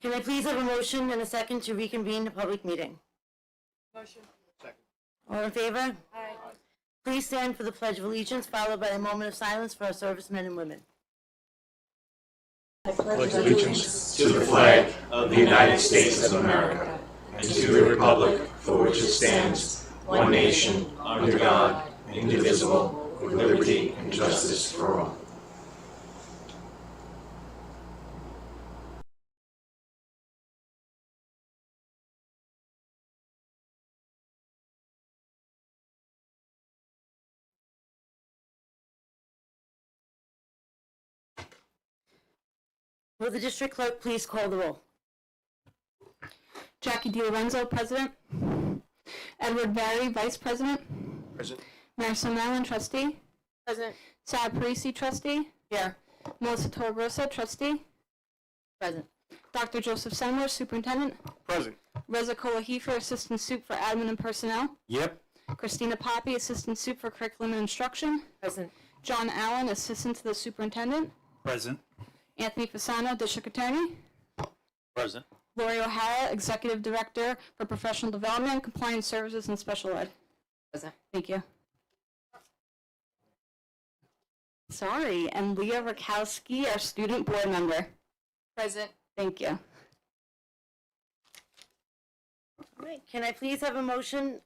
Can I please have a motion and a second to reconvene the public meeting? Motion. Second. All in favor? Aye. Please stand for the Pledge of Allegiance, followed by a moment of silence for our servicemen and women. Pledge allegiance to the flag of the United States of America and to the republic for which it stands, one nation, under God, indivisible, with liberty and justice for all. Will the district clerk please call the roll? Jackie DiLorenzo, President. Edward Barry, Vice President. Present. Marisol Allen, Trustee. Present. Sarah Parisi, Trustee. Here. Melissa Torregrossa, Trustee. Present. Dr. Joseph Semler, Superintendent. Present. Reza Kolahifer, Assistant Sup for Admin and Personnel. Yep. Christina Poppy, Assistant Sup for Curriculum and Instruction. Present. John Allen, Assistant to the Superintendent. Present. Anthony Fasano, District Attorney. Present. Lori O'Hara, Executive Director for Professional Development, Compliance Services, and Special Ed. Present. Thank you. Sorry, and Leah Rakowski, our Student Board Member. Present. Thank you. All right, can I please have a motion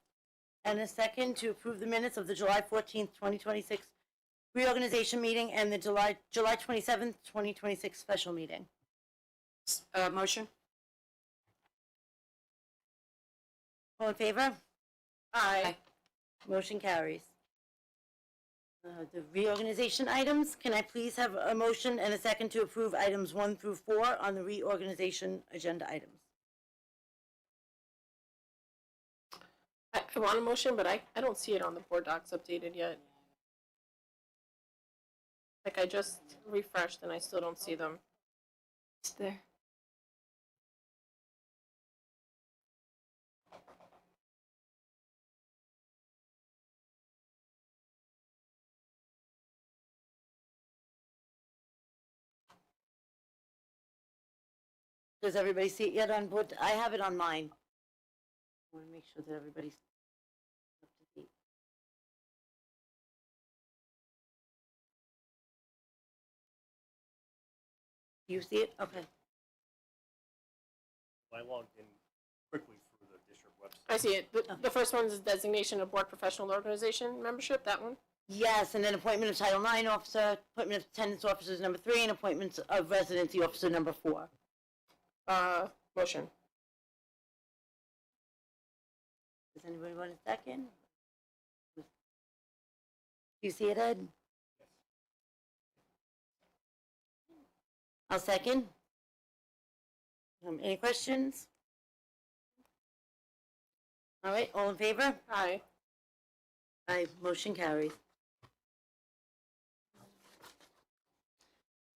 and a second to approve the minutes of the July 14th, 2026 reorganization meeting and the July 27th, 2026 special meeting? Motion. All in favor? Aye. Motion carries. The reorganization items, can I please have a motion and a second to approve items 1 through 4 on the reorganization agenda items? I want a motion, but I don't see it on the board docs updated yet. Like, I just refreshed and I still don't see them. It's there. Does everybody see it yet on board? I have it on mine. I want to make sure that everybody's up to date. Do you see it? Okay. I logged in quickly through the district website. I see it. The first one is designation of board professional organization membership, that one? Yes, and then appointment of Title IX officer, appointment of attendance officers number 3, and appointments of residency officer number 4. Motion. Does anybody want a second? Do you see it, Ed? I'll second. Any questions? All right, all in favor? Aye. Aye, motion carries.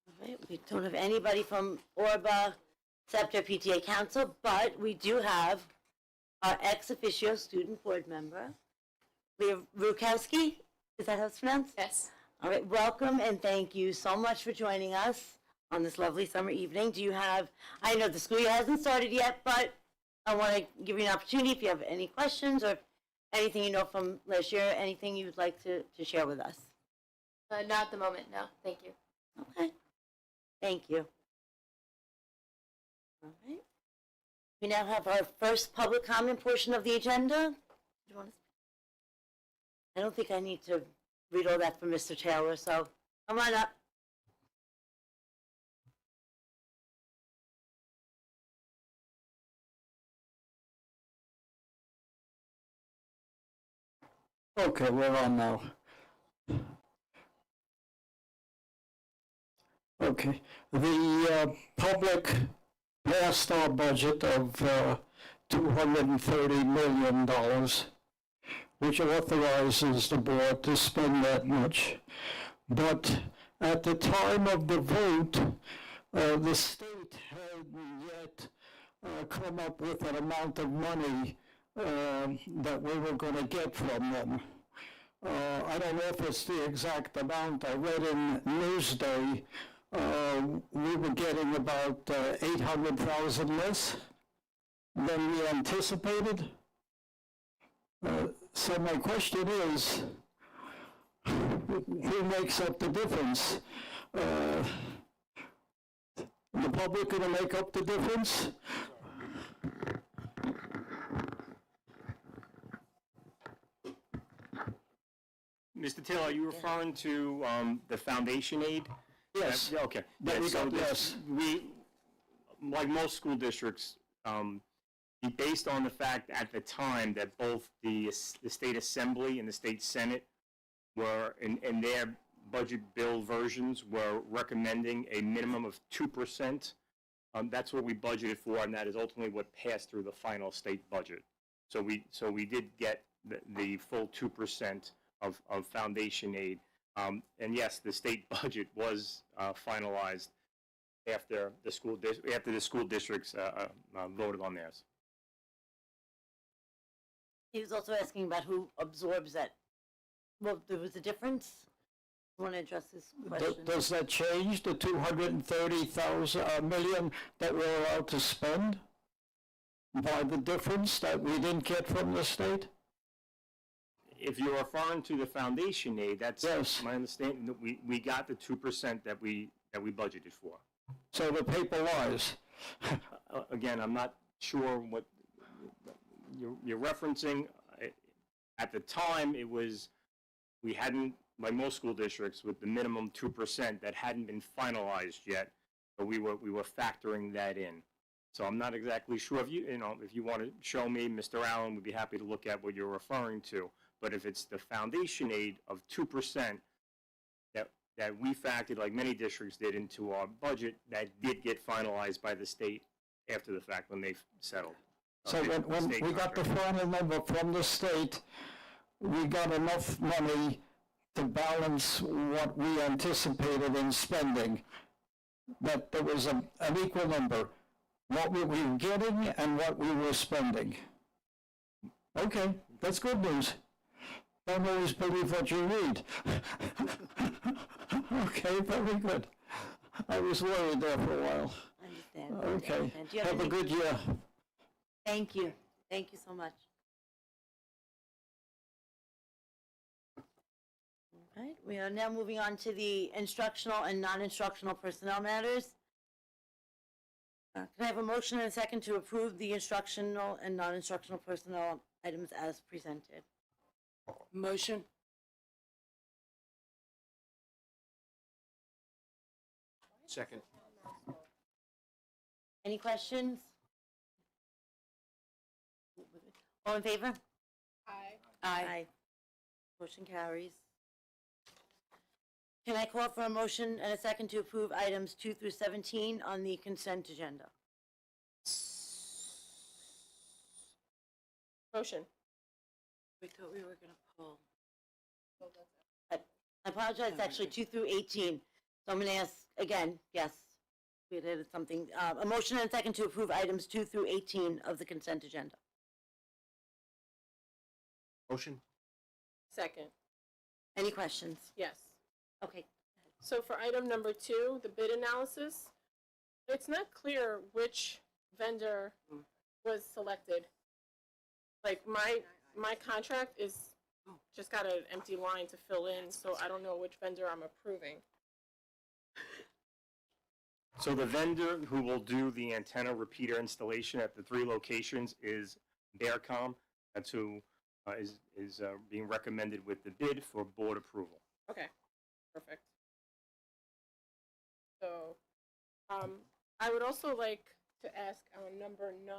All right, we don't have anybody from Orba, Scepter PTA Council, but we do have our ex officio student board member, Leah Rukowski. Is that how it's pronounced? Yes. All right, welcome and thank you so much for joining us on this lovely summer evening. Do you have, I know the school year hasn't started yet, but I want to give you an opportunity if you have any questions or anything you know from last year, anything you'd like to share with us. Not at the moment, no. Thank you. Okay, thank you. All right. We now have our first public comment portion of the agenda. Do you want to? I don't think I need to read all that from Mr. Taylor, so come on up. Okay, we're on now. Okay, the public passed our budget of $230 million, which authorizes the board to spend that much. But at the time of the vote, the state hadn't yet come up with an amount of money that we were going to get from them. I don't know if it's the exact amount. I read in Newsday we were getting about 800,000 less than we anticipated. So my question is, who makes up the difference? The public gonna make up the difference? Mr. Taylor, are you referring to the foundation aid? Yes. Yeah, okay. There we So go, this- yes. We, like most school districts, based on the fact at the time that both the state assembly and the state senate were, in their budget bill versions, were recommending a minimum of 2%. That's what we budgeted for, and that is ultimately what passed through the final state budget. So we did get the full 2% of foundation aid. And yes, the state budget was finalized after the school districts voted on theirs. He was also asking about who absorbs that. Well, there was a difference. Want to address this question? Does that change the 230,000 million that we're allowed to spend by the difference that we didn't get from the state? If you're referring to the foundation aid, that's Yes. my understanding, that we got the 2% that we budgeted for. So the paper lies. Again, I'm not sure what you're referencing. At the time, it was, we hadn't, like most school districts, with the minimum 2% that hadn't been finalized yet, but we were factoring that in. So I'm not exactly sure. If you want to show me, Mr. Allen, we'd be happy to look at what you're referring to. But if it's the foundation aid of 2% that we factored, like many districts did, into our budget, that did get finalized by the state after the fact when they settled. So Okay, when state we got the contract. final number from the state, we got enough money to balance what we anticipated in spending, that there was an equal number, what we were getting and what we were spending. Okay, that's good news. Don't always believe what you read. Okay, very good. I was worried there for a while. I understand. Okay, understand. Do you have a any- good year. Thank you. Thank you so much. All right, we are now moving on to the instructional and non-instructional personnel matters. Can I have a motion and a second to approve the instructional and non-instructional personnel items as presented? Motion. Second. Any questions? All in favor? Aye. Motion carries. Can I call for a motion and a second to approve items 2 through 17 on the consent agenda? Motion. We thought we were going to pull. I apologize, actually 2 through 18. So I'm going to ask again, yes, we did something. A motion and a second to approve items 2 through 18 of the consent agenda. Motion? Second. Any questions? Yes. Okay. So for item number 2, the bid analysis, it's not clear which vendor was selected. Like my contract is just got an empty line to fill in, so I don't know which vendor I'm approving. So the vendor who will do the antenna repeater installation at the 3 locations is Bearcom. That's who is being recommended with the bid for board approval. Okay, perfect. So, I would also like to ask on number 9,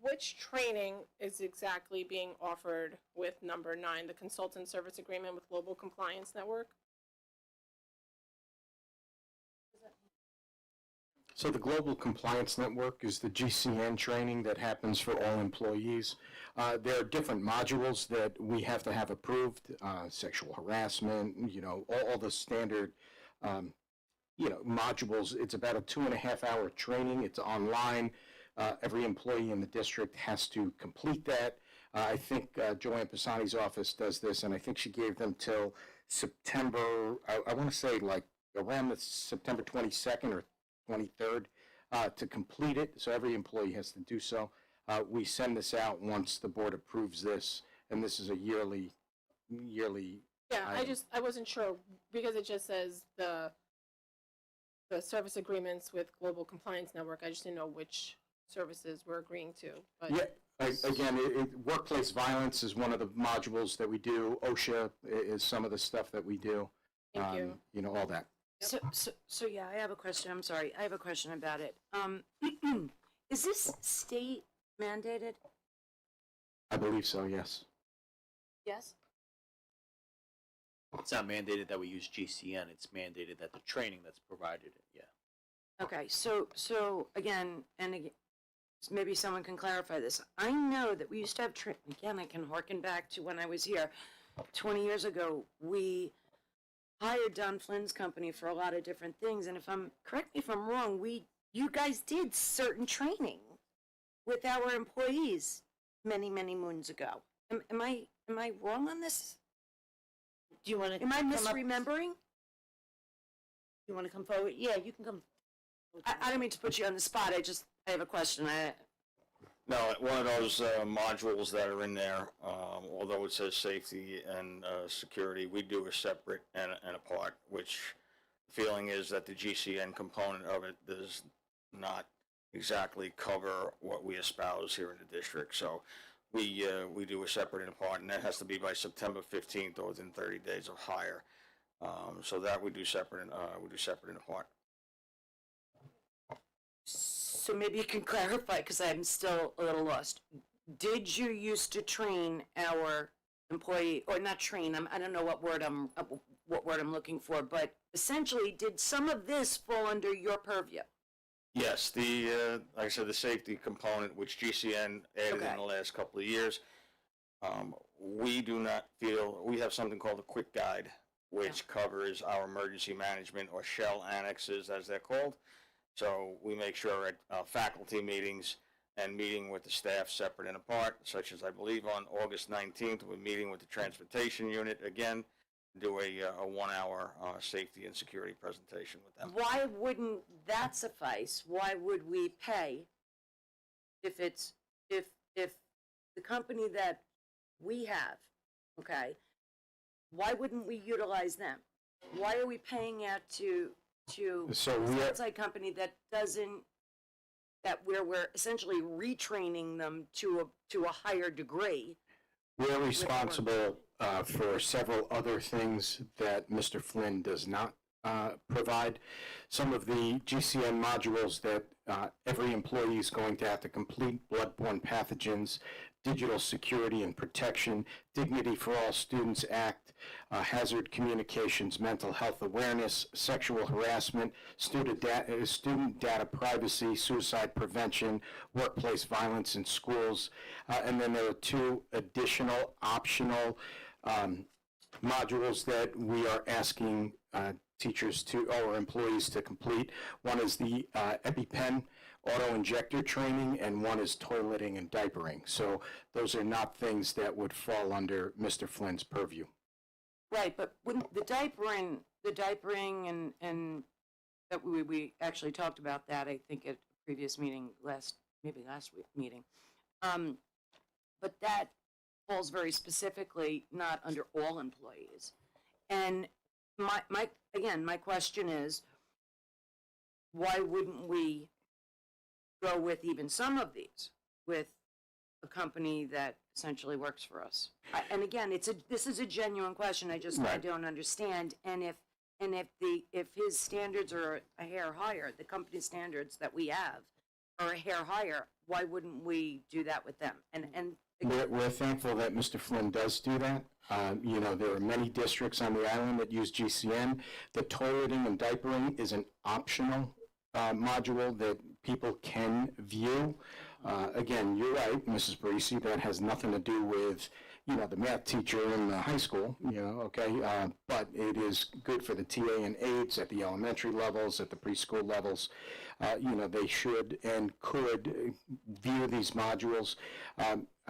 which training is exactly being offered with number 9, the consultant service agreement with Global Compliance Network? So the Global Compliance Network is the GCN training that happens for all employees. There are different modules that we have to have approved, sexual harassment, all the standard, modules. It's about a 2.5-hour training. It's online. Every employee in the district has to complete that. I think Joanne Pisani's office does this, and I think she gave them till September, I want to say like around the September 22nd or 23rd to complete it, so every employee has to do so. We send this out once the board approves this, and this is a yearly. Yeah, I wasn't sure, because it just says the service agreements with Global Compliance Network. I just didn't know which services we're agreeing to, but. Yeah, again, workplace violence is one of the modules that we do. OSHA is some of the stuff that we do. Thank you. You know, all that. So yeah, I have a question. I'm sorry. I have a question about it. Is this state mandated? I believe so, yes. Yes? It's not mandated that we use GCN, it's mandated that the training that's provided, yeah. Okay, so again, maybe someone can clarify this. I know that we used to have, again, I can harken back to when I was here 20 years ago. We hired Don Flynn's company for a lot of different things, and correct me if I'm wrong, you guys did certain training with our employees many, many moons ago. Am I wrong on this? Do you want to? Am I misremembering? You want to come forward? Yeah, you can come. I don't mean to put you on the spot. I have a question. No, one of those modules that are in there, although it says safety and security, we do a separate and apart, which the feeling is that the GCN component of it does not exactly cover what we espouse here in the district. So we do a separate and apart, and that has to be by September 15th or within 30 days of hire. So that we do separate and apart. So maybe you can clarify, because I'm still a little lost. Did you used to train our employee, or not train? I don't know what word I'm looking for, but essentially, did some of this fall under your purview? Yes, like I said, the safety component, which GCN added in the last couple of years, we do not feel, we have something called a quick guide, which covers our emergency management or shell annexes, as they're called. So we make sure at faculty meetings and meeting with the staff separate and apart, such as I believe on August 19th, we're meeting with the transportation unit again, do a 1 hour safety and security presentation with them. Why wouldn't that suffice? Why would we pay if the company that we have, okay, why wouldn't we utilize them? Why are we paying out to So we are, outside company that doesn't, that we're essentially retraining them to a higher degree? we're responsible for several other things that Mr. Flynn does not provide. Some of the GCN modules that every employee is going to have to complete: bloodborne pathogens, digital security and protection, Dignity for All Students Act, hazard communications, mental health awareness, sexual harassment, student data privacy, suicide prevention, workplace violence in schools. And then there are 2 additional optional modules that we are asking teachers or employees to complete. One is the EpiPen auto-injector training, and one is toileting and diapering. So those are not things that would fall under Mr. Flynn's purview. Right, but when the diapering and that we actually talked about that, I think, at a previous meeting, last week meeting. But that falls very specifically not under all employees. And my question is, why wouldn't we go with even some of these with a company that essentially works for us? And again, this is a genuine question. I don't understand. And if his standards are a hair higher, the company standards that we have are a hair higher, why wouldn't we do that with them? And We're thankful that Mr. Flynn does do that. You know, there are many districts on the island that use GCN. The toileting and diapering is an optional module that people can view. Again, you're right, Mrs. Parisi, that has nothing to do with, you know, the math teacher in the high school, you know, okay? But it is good for the TA and aides at the elementary levels, at the preschool levels. You know, they should and could view these modules.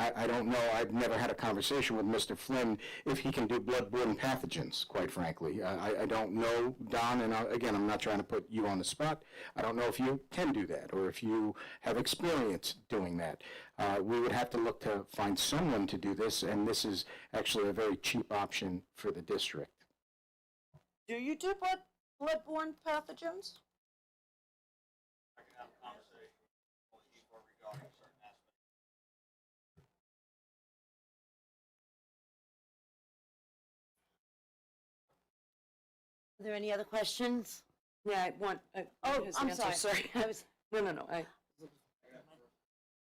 I don't know, I've never had a conversation with Mr. Flynn if he can do bloodborne pathogens, quite frankly. I don't know, Don, and again, I'm not trying to put you on the spot. I don't know if you can do that, or if you have experience doing that. We would have to look to find someone to do this, and this is actually a very cheap option for the district. Do you do bloodborne pathogens? I can have a conversation with Eva regarding certain aspects. Are there any other questions? Yeah, I want. Oh, his I'm answer, sorry. I was, No.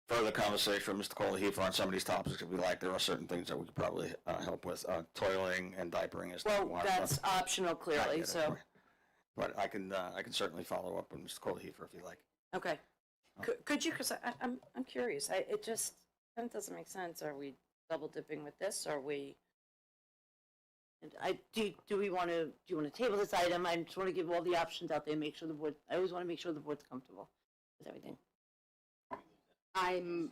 Further conversation with Mr. Colaheffer on some of these topics, if we like, there are certain things that we could probably help with. Toiling and diapering is not Well, one. that's optional, I clearly, get it. so, But I can certainly follow up with Mr. Colaheffer if you like. okay. Could you, because I'm curious, it just, that doesn't make sense. Are we double dipping with this? Are we? and do we want to, do you want to table this item? I just want to give all the options out there and make sure the board, I always want to make sure the board's comfortable with everything. I'm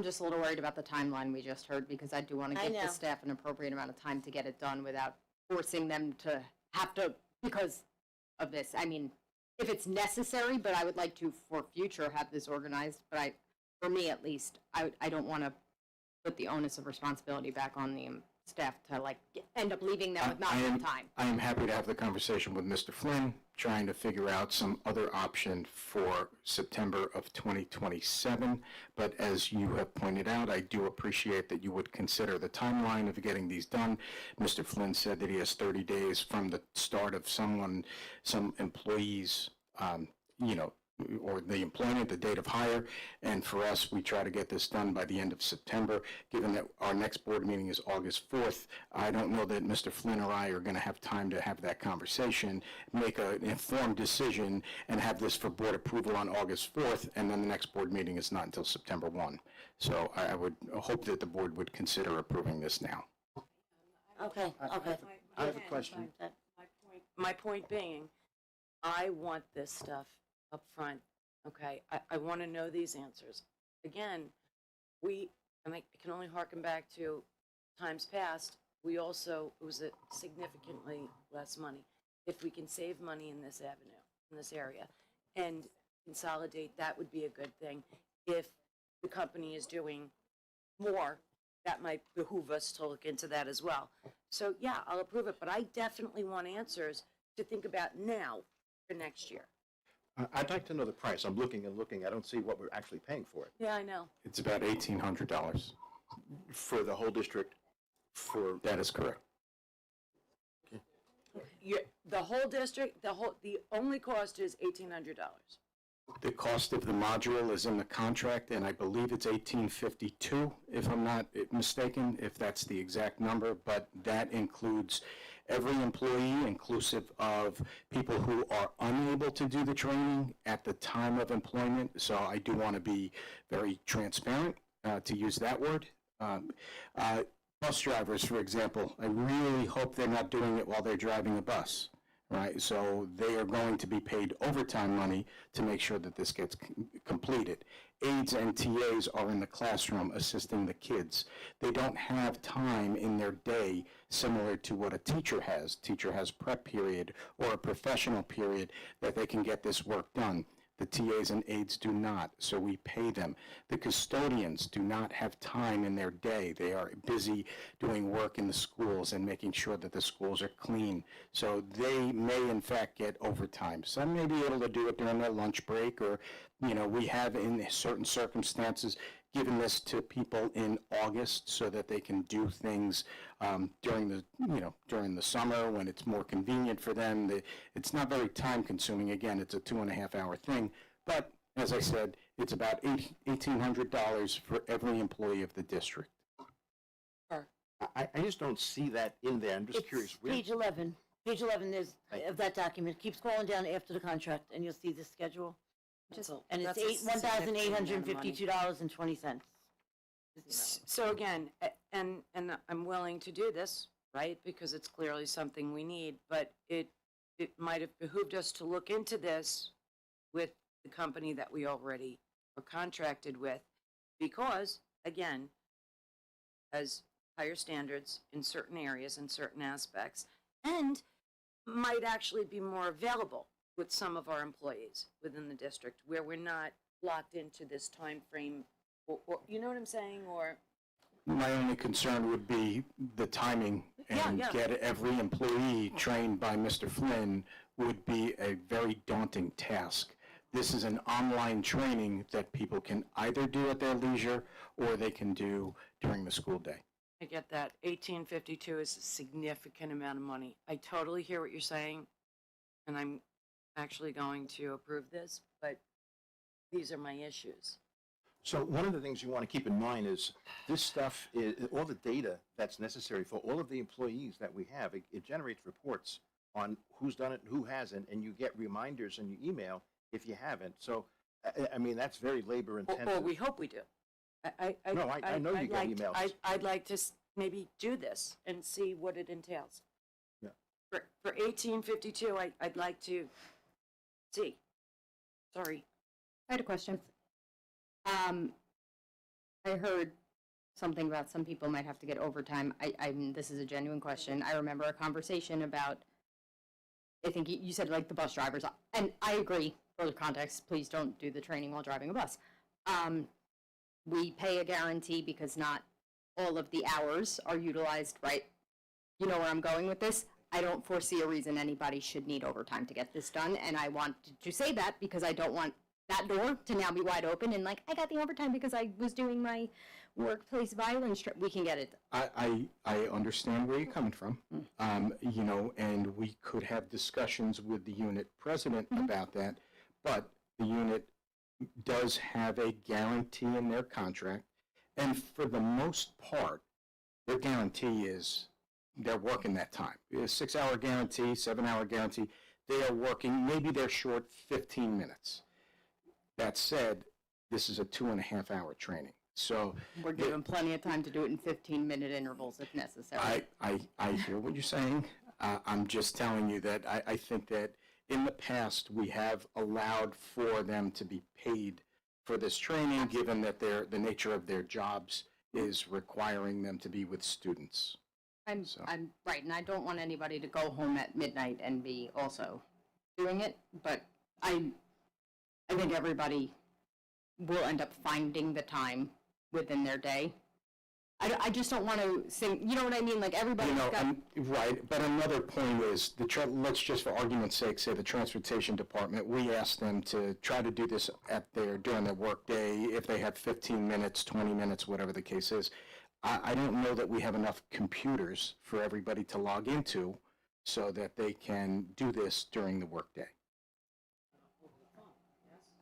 just a little worried about the timeline we just heard, because I do want to I give know. the staff an appropriate amount of time to get it done without forcing them to have to, because of this. I mean, if it's necessary, but I would like to, for future, have this organized. But for me at least, I don't want to put the onus of responsibility back on the staff to end up leaving them with not enough time. I am happy to have the conversation with Mr. Flynn, trying to figure out some other option for September of 2027. But as you have pointed out, I do appreciate that you would consider the timeline of getting these done. Mr. Flynn said that he has 30 days from the start of some employees, or the employment, the date of hire. And for us, we try to get this done by the end of September. Given that our next board meeting is August 4th, I don't know that Mr. Flynn or I are going to have time to have that conversation, make an informed decision, and have this for board approval on August 4th, and then the next board meeting is not until September 1. So I would hope that the board would consider approving this now. Okay, okay. I have a question. My point being, I want this stuff up front, okay? I want to know these answers. Again, and I can only harken back to times past, it was a significantly less money. If we can save money in this avenue, in this area, and consolidate, that would be a good thing. If the company is doing more, that might behoove us to look into that as well. So, yeah, I'll approve it, but I definitely want answers to think about now for next year. I'd like to know the price. I'm looking and looking. I don't see what we're actually paying for it. Yeah, I know. It's about $1,800. For the whole district, That is correct. The whole district, the only cost is $1,800. The cost of the module is in the contract, and I believe it's $1,852, if I'm not mistaken, if that's the exact number, but that includes every employee, inclusive of people who are unable to do the training at the time of employment. So I do want to be very transparent, to use that word. Bus drivers, for example, I really hope they're not doing it while they're driving a bus. Right, so they are going to be paid overtime money to make sure that this gets completed. Aides and TAs are in the classroom assisting the kids. They don't have time in their day similar to what a teacher has. Teacher has prep period or a professional period that they can get this work done. The TAs and aides do not, so we pay them. The custodians do not have time in their day. They are busy doing work in the schools and making sure that the schools are clean. So they may, in fact, get overtime. Some may be able to do it during their lunch break, or, we have in certain circumstances given this to people in August so that they can do things during the summer when it's more convenient for them. It's not very time consuming. Again, it's a 2.5-hour thing. But as I said, it's about $1,800 for every employee of the district. I just don't see that in there. I'm just It's curious. Page 11. Page 11 Thank of that document. Keep scrolling down after the contract, and you'll see the schedule. And it's $1,852.20. So again, and I'm willing to do this, right? Because it's clearly something we need, but it might have behooved us to look into this with the company that we already were contracted with, because, again, has higher standards in certain areas and certain aspects, and might actually be more available with some of our employees within the district, where we're not locked into this time frame, or you know what I'm saying, or My only concern would be the timing, and Yeah. get every employee trained by Mr. Flynn would be a very daunting task. This is an online training that people can either do at their leisure or they can do during the school day. I get that. 1852 is a significant amount of money. I totally hear what you're saying, and I'm actually going to approve this, but these are my issues. So one of the things you want to keep in mind is this stuff, all the data that's necessary for all of the employees that we have, it generates reports on who's done it and who hasn't, and you get reminders in your email if you haven't. So, I mean, that's very labor intensive. Or we hope we do. No, I know you get I'd like to- emails. I'd like to maybe do this and see what it entails. Yeah. For 1852, I'd like to see. Sorry. I had a question. I heard something about some people might have to get overtime. This is a genuine question. I remember a conversation about, I think you said like the bus drivers, and I agree, for the context, please don't do the training while driving a bus. We pay a guarantee because not all of the hours are utilized, right? You know where I'm going with this? I don't foresee a reason anybody should need overtime to get this done, and I want to say that because I don't want that door to now be wide open and like, I got the overtime because I was doing my workplace violence we can get it. I understand where you're coming from, you know, and we could have discussions with the unit president about that, but the unit does have a guarantee in their contract, and for the most part, their guarantee is they're working that time. A 6-hour guarantee, 7-hour guarantee, they are working, maybe they're short 15 minutes. That said, this is a 2.5-hour training. So We're given plenty of time to do it in 15-minute intervals if necessary. I hear what you're saying. I'm just telling you that I think that in the past, we have allowed for them to be paid for this training, given that the nature of their jobs is requiring them to be with students. I'm right, and I don't want anybody to go home at midnight and be also doing it, but I think everybody will end up finding the time within their day. I just don't want to sing, you know what I mean? Like everybody's You know, got. right, but another point is, let's just for argument's sake say the Transportation Department, we asked them to try to do this during their workday, if they have 15 minutes, 20 minutes, whatever the case is. I don't know that we have enough computers for everybody to log into so that they can do this during the workday.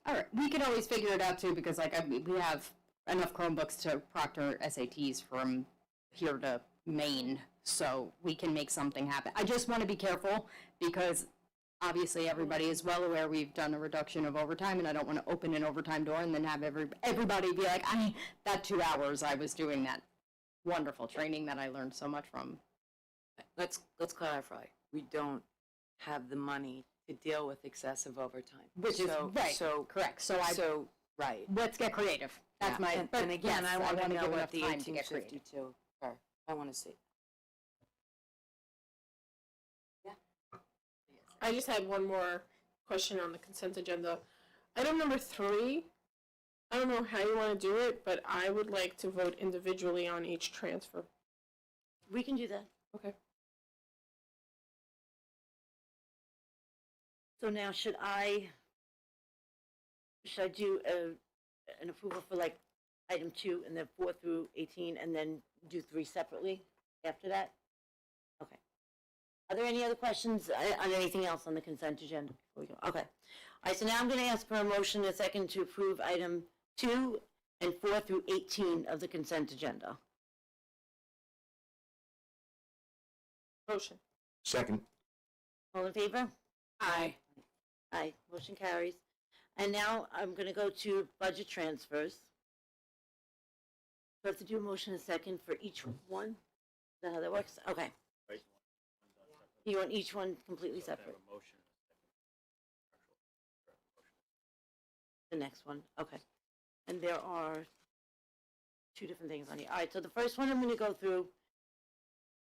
All right, we can always figure it out too, because like we have enough Chromebooks to proctor SATs from here to Maine, so we can make something happen. I just want to be careful because obviously everybody is well aware we've done a reduction of overtime, and I don't want to open an overtime door and then have everybody be like, that 2 hours I was doing that wonderful training that I learned so much from. Let's clarify. We don't have the money to deal with excessive overtime. Which is right, So correct. So right. let's get creative. That's Yeah, my. and, but and again, yes, I want to wanna know give what enough the time to get creative. 1852 are. I want to see. I just had one more question on the consent agenda. Item number 3, I don't know how you want to do it, but I would like to vote individually on each transfer. We can do that. Okay. So now should I do an approval for like item 2 and then 4 through 18 and then do 3 separately after that? Okay. Are there any other questions on anything else on the consent agenda before we go? Okay. All right, so now I'm going to ask for a motion and a second to approve item 2 and 4 through 18 of the consent agenda. Motion. Second. All in favor? Aye. Aye, motion carries. And now I'm going to go to budget transfers. Do I have to do a motion and a second for each one? Is that how that works? Okay. You want each one completely separate? The next one, okay. And there are two different things on here. All right, so the first one I'm gonna go through.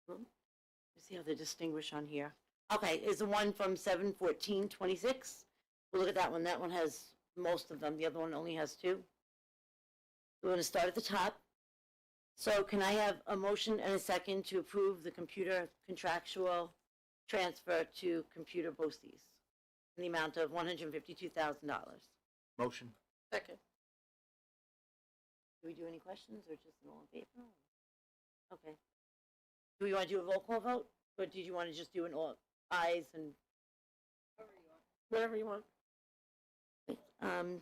Let's see how they're distinguished on here. Okay, is the one from 7/14/26. We'll look at that one. That one has most of them. The other one only has two. We're gonna start at the top. So can I have a motion and a second to approve the computer contractual transfer to Computer BOCES in the amount of $152,000? Motion. Second. Do we do any questions or just an all in favor? Okay. Do we want to do a roll call vote? Or did you want to just do an all ayes and, Whatever you want. how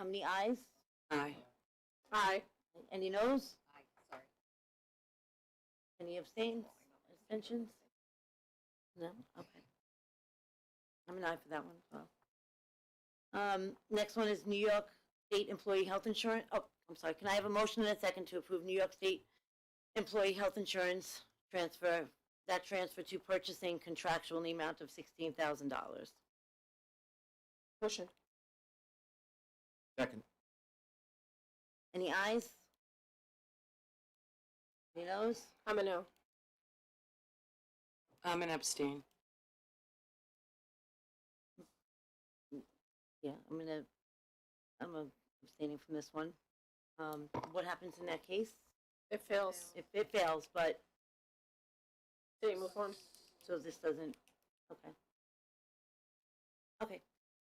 many ayes? Aye. Aye. Any noes? Any abstains, abstentions? No? Okay. I'm an aye for that one as well. Next one is New York State Employee Health Insurance. Oh, I'm sorry. Can I have a motion and a second to approve New York State Employee Health Insurance transfer, that transfer to purchasing contractual in the amount of $16,000? Motion. Second. Any ayes? Any noes? I'm a no. I'm an abstain. Yeah, I'm abstaining from this one. What happens in that case? It fails. If it fails, but, Didn't move forward. so this doesn't, okay. Okay.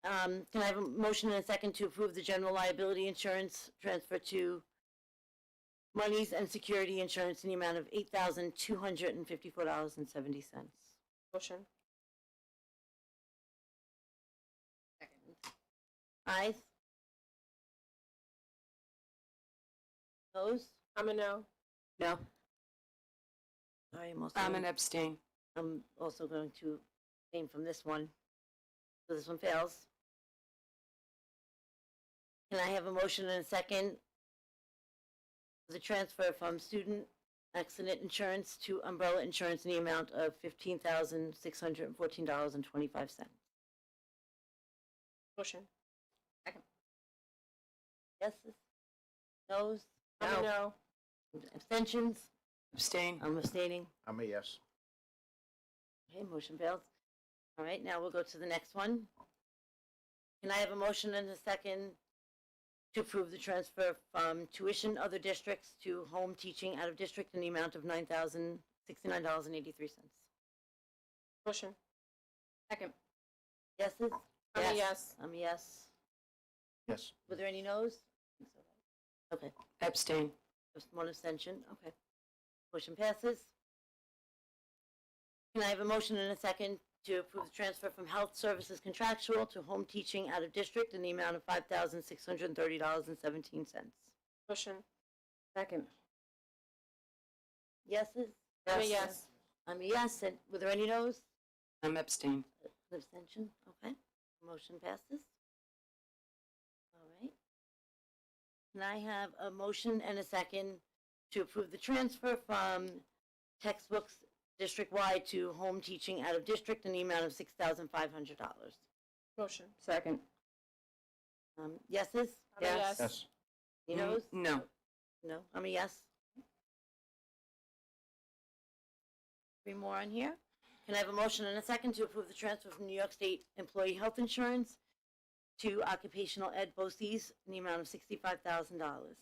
Can I have a motion and a second to approve the general liability insurance transfer to monies and security insurance in the amount of $8,254.70? Motion. Ayes? Opposed? I'm a no. No. Sorry, I'm an abstain. I'm also going to abstain from this one. So this one fails. Can I have a motion and a second for the transfer from student accident insurance to umbrella insurance in the amount of $15,614.25? Motion. Yeses? Noes? I'm a no. Abstentions? Abstain. I'm abstaining. I'm a yes. Okay, motion fails. All right, now we'll go to the next one. Can I have a motion and a second to approve the transfer from tuition other districts to home teaching out of district in the amount of $9,069.83? Motion. Second. Yeses? I'm a yes. I'm a yes. Yes. Were there any noes? Okay, Abstain. just one abstention, okay. Motion passes. Can I have a motion and a second to approve the transfer from health services contractual to home teaching out of district in the amount of $5,630.17? Motion. Second. Yeses? I'm a yes. I'm a yes, and were there any noes? I'm abstain. An abstention, okay. Motion passes. All right. Can I have a motion and a second to approve the transfer from textbooks district-wide to home teaching out of district in the amount of $6,500? Motion. Second. Yeses? I'm a yes. Yes. Any noes? No. No, I'm a yes. Three more on here. Can I have a motion and a second to approve the transfer from New York State Employee Health Insurance to Occupational Ed BOCES in the amount of $65,000?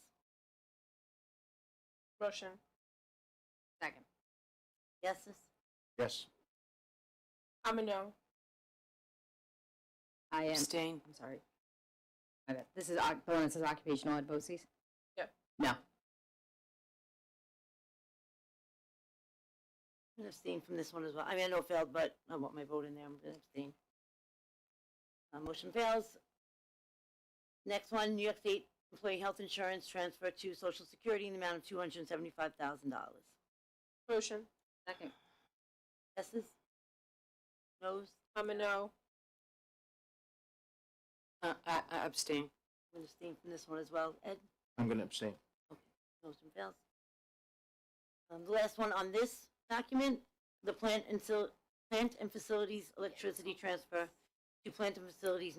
Motion. Second. Yeses? Yes. I'm a no. I am. Abstain. I'm sorry. My bad. This is the one that says occupational ed BOCES? Yep. No. I'm going to abstain from this one as well. I mean, I know it failed, but I want my vote in there. I'm going to abstain. Motion fails. Next one, New York State Employee Health Insurance transfer to Social Security in the amount of $275,000. Motion. Second. Yeses? Noes? I'm a no. I abstain. I'm going to abstain from this one as well. Ed? I'm going to abstain. Motion fails. The last one on this document, the plant and facilities electricity transfer to plant and facilities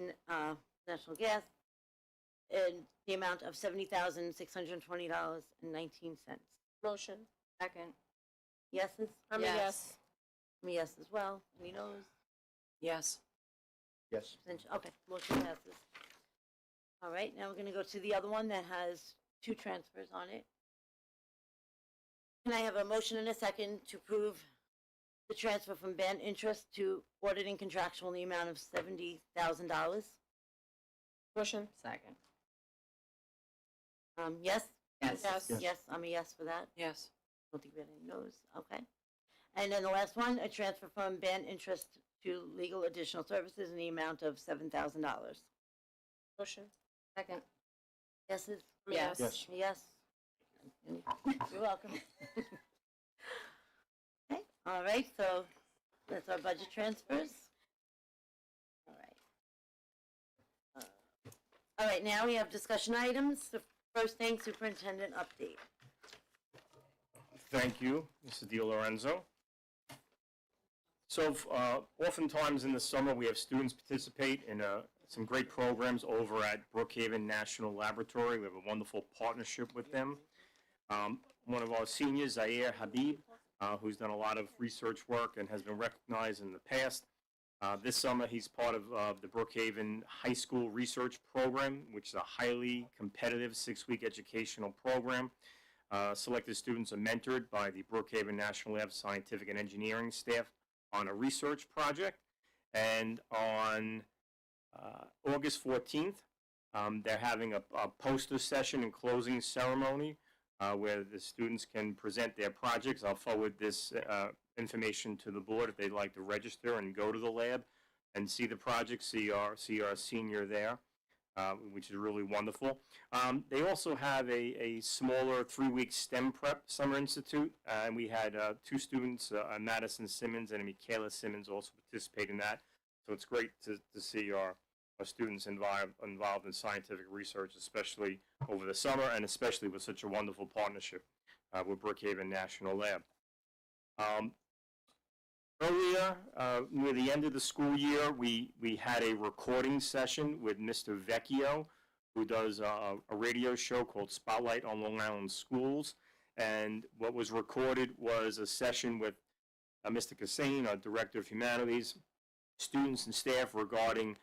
National Gas in the amount of $70,620.19. Motion. Second. Yeses? I'm a Yes. yes. I'm a yes as well. Any noes? Yes. Yes. Okay, motion passes. All right, now we're gonna go to the other one that has 2 transfers on it. Can I have a motion and a second to approve the transfer from band interest to auditing contractual in the amount of $70,000? Motion. Second. Yes? Yes. Yes. Yes, I'm a yes for that. Yes. Don't think we had any no's. Okay. And then the last one, a transfer from band interest to legal additional services in the amount of $7,000. Motion. Second. Yeses? I'm a yes. Yes. Yes. You're welcome. Okay, all right, so that's our budget transfers. All right. All right, now we have discussion items. The first thing, superintendent update. Thank you, Mr. Di Lorenzo. So oftentimes in the summer, we have students participate in some great programs over at Brookhaven National Laboratory. We have a wonderful partnership with them. One of our seniors, Zaire Habib, who's done a lot of research work and has been recognized in the past. This summer, he's part of the Brookhaven High School Research Program, which is a highly competitive 6-week educational program. Selected students are mentored by the Brookhaven National Lab Scientific and Engineering staff on a research project. And on August 14th, they're having a poster session and closing ceremony where the students can present their projects. I'll forward this information to the board if they'd like to register and go to the lab and see the project, see our senior there, which is really wonderful. They also have a smaller 3-week STEM prep summer institute, and we had 2 students, Madison Simmons and Michaela Simmons, also participate in that. So it's great to see our students involved in scientific research, especially over the summer, and especially with such a wonderful partnership with Brookhaven National Lab. Earlier, near the end of the school year, we had a recording session with Mr. Vecchio, who does a radio show called Spotlight on Long Island Schools. And what was recorded was a session with Mr. Cassane, our Director of Humanities, students and staff regarding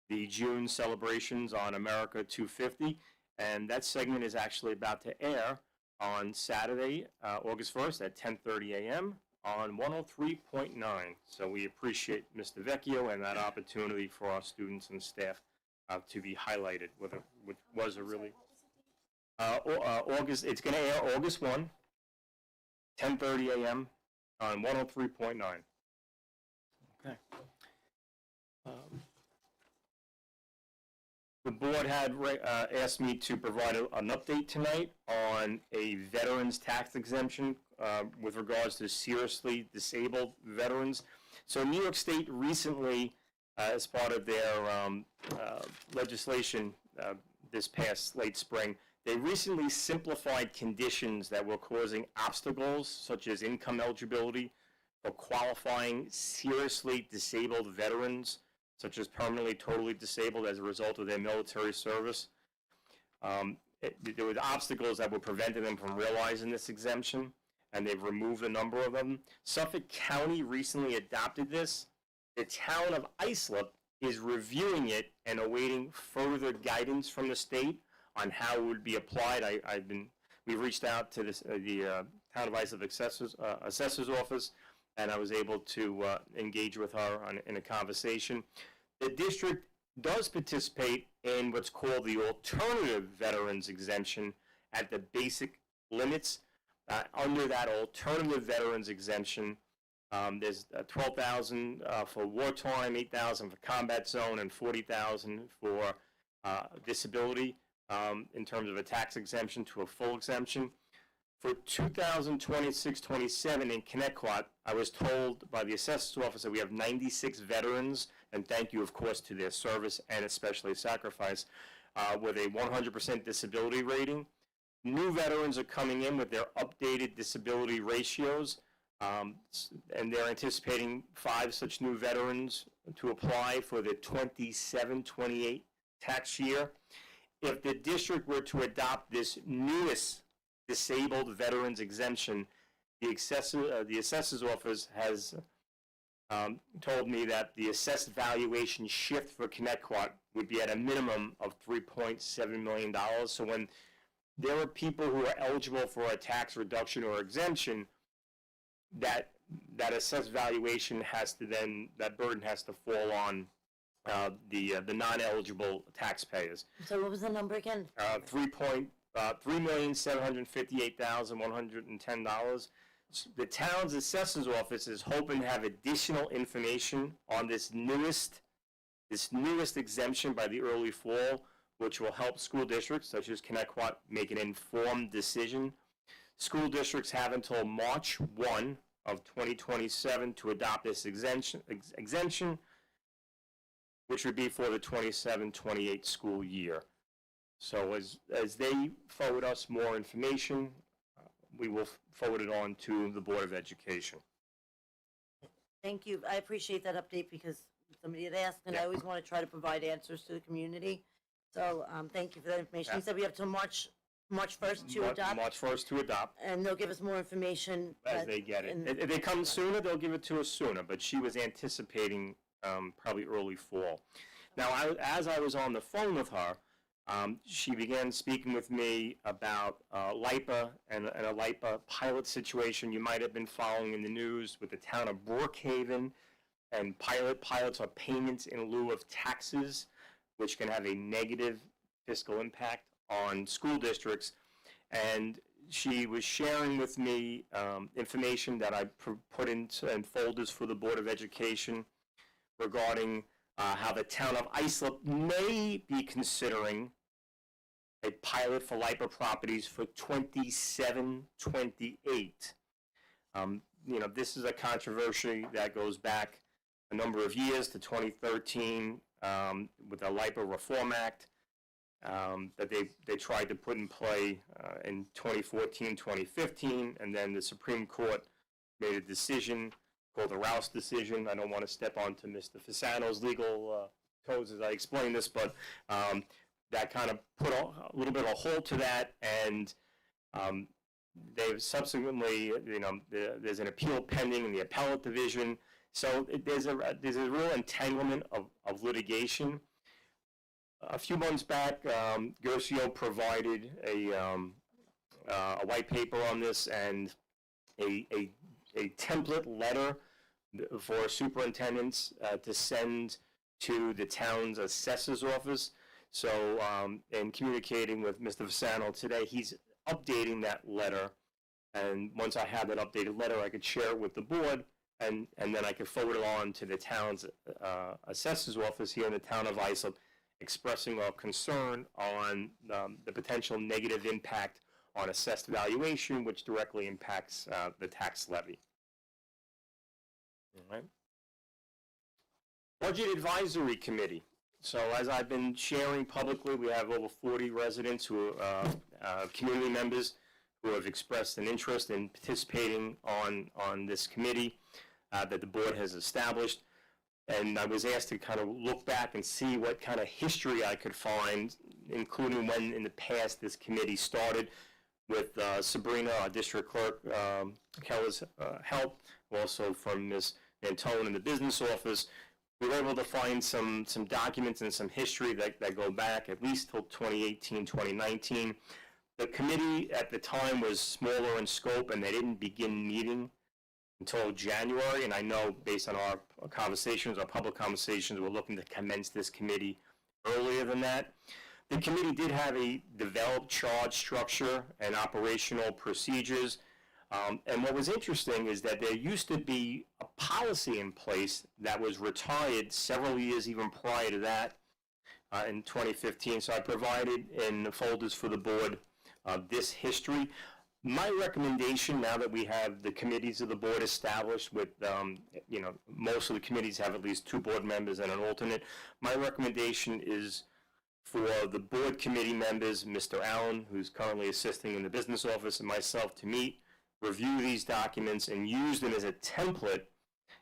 the June celebrations on America 250. And that segment is actually about to air on Saturday, August 1st at 10:30 a.m. on 103.9. So we appreciate Mr. Vecchio and that opportunity for our students and staff to be highlighted with which was a really August. It's going to air August 1, 10:30 a.m. on 103.9. Okay. The board had asked me to provide an update tonight on a veterans tax exemption with regards to seriously disabled veterans. So New York State recently, as part of their legislation this past late spring, they recently simplified conditions that were causing obstacles, such as income eligibility for qualifying seriously disabled veterans, such as permanently, totally disabled as a result of their military service. There were obstacles that were preventing them from realizing this exemption, and they've removed a number of them. Suffolk County recently adopted this. The town of Islip is reviewing it and awaiting further guidance from the state on how it would be applied. We reached out to the town of Islip assessor's office, and I was able to engage with her in a conversation. The district does participate in what's called the alternative veterans exemption at the basic limits. Under that alternative veterans exemption, there's $12,000 for wartime, $8,000 for combat zone, and $40,000 for disability in terms of a tax exemption to a full exemption. For 2026-27 in Connecticut, I was told by the assessor's office that we have 96 veterans, and thank you, of course, to their service and especially sacrifice, with a 100% disability rating. New veterans are coming in with their updated disability ratios, and they're anticipating 5 such new veterans to apply for the 27-28 tax year. if the district were to adopt this newest disabled veterans exemption, the assessor's office has told me that the assessed valuation shift for Connecticut would be at a minimum of $3.7 million. So when there are people who are eligible for a tax reduction or exemption, that assessed valuation has to then, that burden has to fall on the non-eligible taxpayers. So what was the number again? $3,758,110. The town's assessor's office is hoping to have additional information on this newest exemption by the early fall, which will help school districts such as Connecticut make an informed decision. School districts have until March 1 of 2027 to adopt this exemption, which would be for the 27-28 school year. So as they forward us more information, we will forward it on to the Board of Education. Thank you. I appreciate that update because somebody had asked, and I always want to try to provide answers to the community. So thank you for that information. You said we have till March 1st to adopt, March 1st to adopt, and they'll give us more information. as they get it. If they come sooner, they'll give it to us sooner, but she was anticipating probably early fall. Now, as I was on the phone with her, she began speaking with me about LIPA and a LIPA pilot situation you might have been following in the news with the town of Brookhaven. And pilots are payments in lieu of taxes, which can have a negative fiscal impact on school districts. And she was sharing with me information that I put in folders for the Board of Education regarding how the town of Islip may be considering a pilot for LIPA properties for 27-28. This is a controversy that goes back a number of years to 2013 with the LIPA Reform Act that they tried to put in play in 2014, 2015, and then the Supreme Court made a decision called the Rouse decision. I don't want to step onto Mr. Fasano's legal codes as I explain this, but that kind of put a little bit of a hold to that, and they've subsequently, there's an appeal pending in the appellate division. So there's a real entanglement of litigation. A few months back, Gercio provided a white paper on this and a template letter for superintendents to send to the town's assessor's office. So in communicating with Mr. Fasano today, he's updating that letter. And once I have that updated letter, I could share it with the board, and then I could forward it on to the town's assessor's office here in the town of Islip, expressing our concern on the potential negative impact on assessed valuation, which directly impacts the tax levy. All right. Budget Advisory Committee. So as I've been sharing publicly, we have over 40 residents who are community members who have expressed an interest in participating on this committee that the board has established. And I was asked to kind of look back and see what kind of history I could find, including when in the past this committee started with Sabrina, our district clerk, Keller's help, also from Ms. Antone in the business office. We were able to find some documents and some history that go back at least till 2018, 2019. The committee at the time was smaller in scope, and they didn't begin meeting until January. And I know based on our conversations, our public conversations, we're looking to commence this committee earlier than that. The committee did have a developed charge structure and operational procedures. And what was interesting is that there used to be a policy in place that was retired several years even prior to that in 2015. So I provided in the folders for the board this history. My recommendation, now that we have the committees of the board established with, most of the committees have at least 2 board members and an alternate. My recommendation is for the board committee members, Mr. Allen, who's currently assisting in the business office, and myself to meet, review these documents, and use them as a template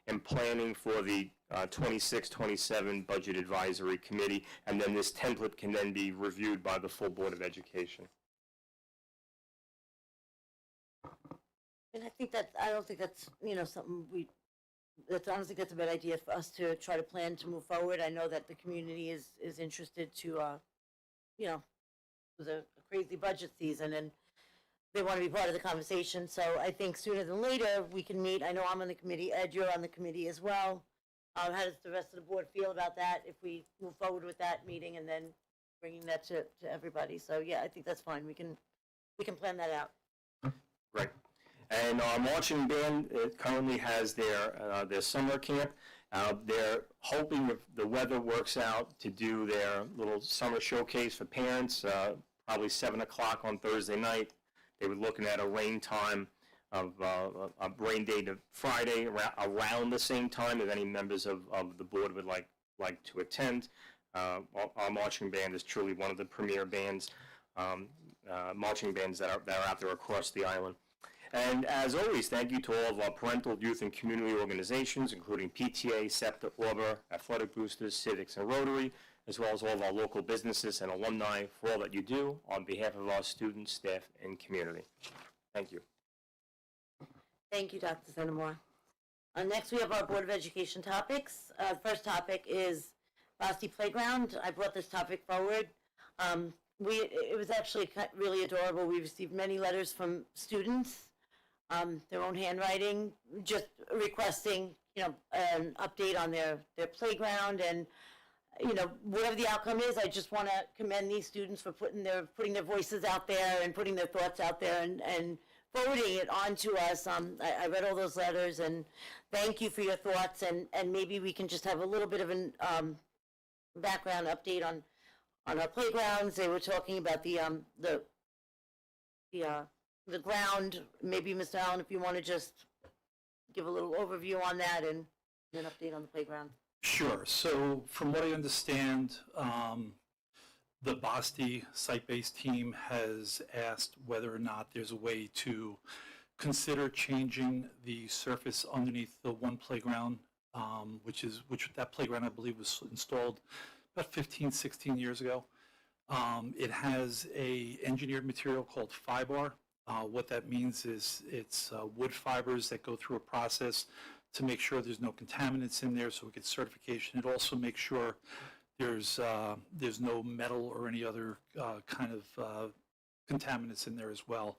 in planning for the 26-27 Budget Advisory Committee, and then this template can then be reviewed by the full Board of Education. And I think that, I don't think that's, something I don't think that's a bad idea for us to try to plan to move forward. I know that the community is interested to, it was a crazy budget season and they want to be part of the conversation. So I think sooner than later, we can meet. I know I'm on the committee. Ed, you're on the committee as well. How does the rest of the board feel about that if we move forward with that meeting and then bringing that to everybody? So yeah, I think that's fine. We can plan that out. Right. And our marching band currently has their summer camp. They're hoping if the weather works out to do their little summer showcase for parents, probably 7 o'clock on Thursday night. They were looking at a rain time of a rain day to Friday around the same time if any members of the board would like to attend. Our marching band is truly one of the premier bands, marching bands that are out there across the island. And as always, thank you to all of our parental, youth, and community organizations, including PTA, SEPTA, Orba, Athletic Boosters, Civics, and Rotary, as well as all of our local businesses and alumni for all that you do on behalf of our students, staff, and community. Thank you. Thank you, Dr. Centimore. Next, we have our Board of Education topics. First topic is Basti Playground. I brought this topic forward. It was actually really adorable. We received many letters from students, their own handwriting, just requesting, an update on their playground and, whatever the outcome is. I just want to commend these students for putting their voices out there and putting their thoughts out there and forwarding it on to us. I read all those letters and thank you for your thoughts and maybe we can just have a little bit of an background update on our playgrounds. They were talking about the ground. Maybe Mr. Allen, if you want to just give a little overview on that and an update on the playground. Sure. So from what I understand, the Basti site-based team has asked whether or not there's a way to consider changing the surface underneath the one playground, which that playground I believe was installed about 15, 16 years ago. It has a engineered material called Fibar. What that means is it's wood fibers that go through a process to make sure there's no contaminants in there, so it gets certification. It also makes sure there's no metal or any other kind of contaminants in there as well.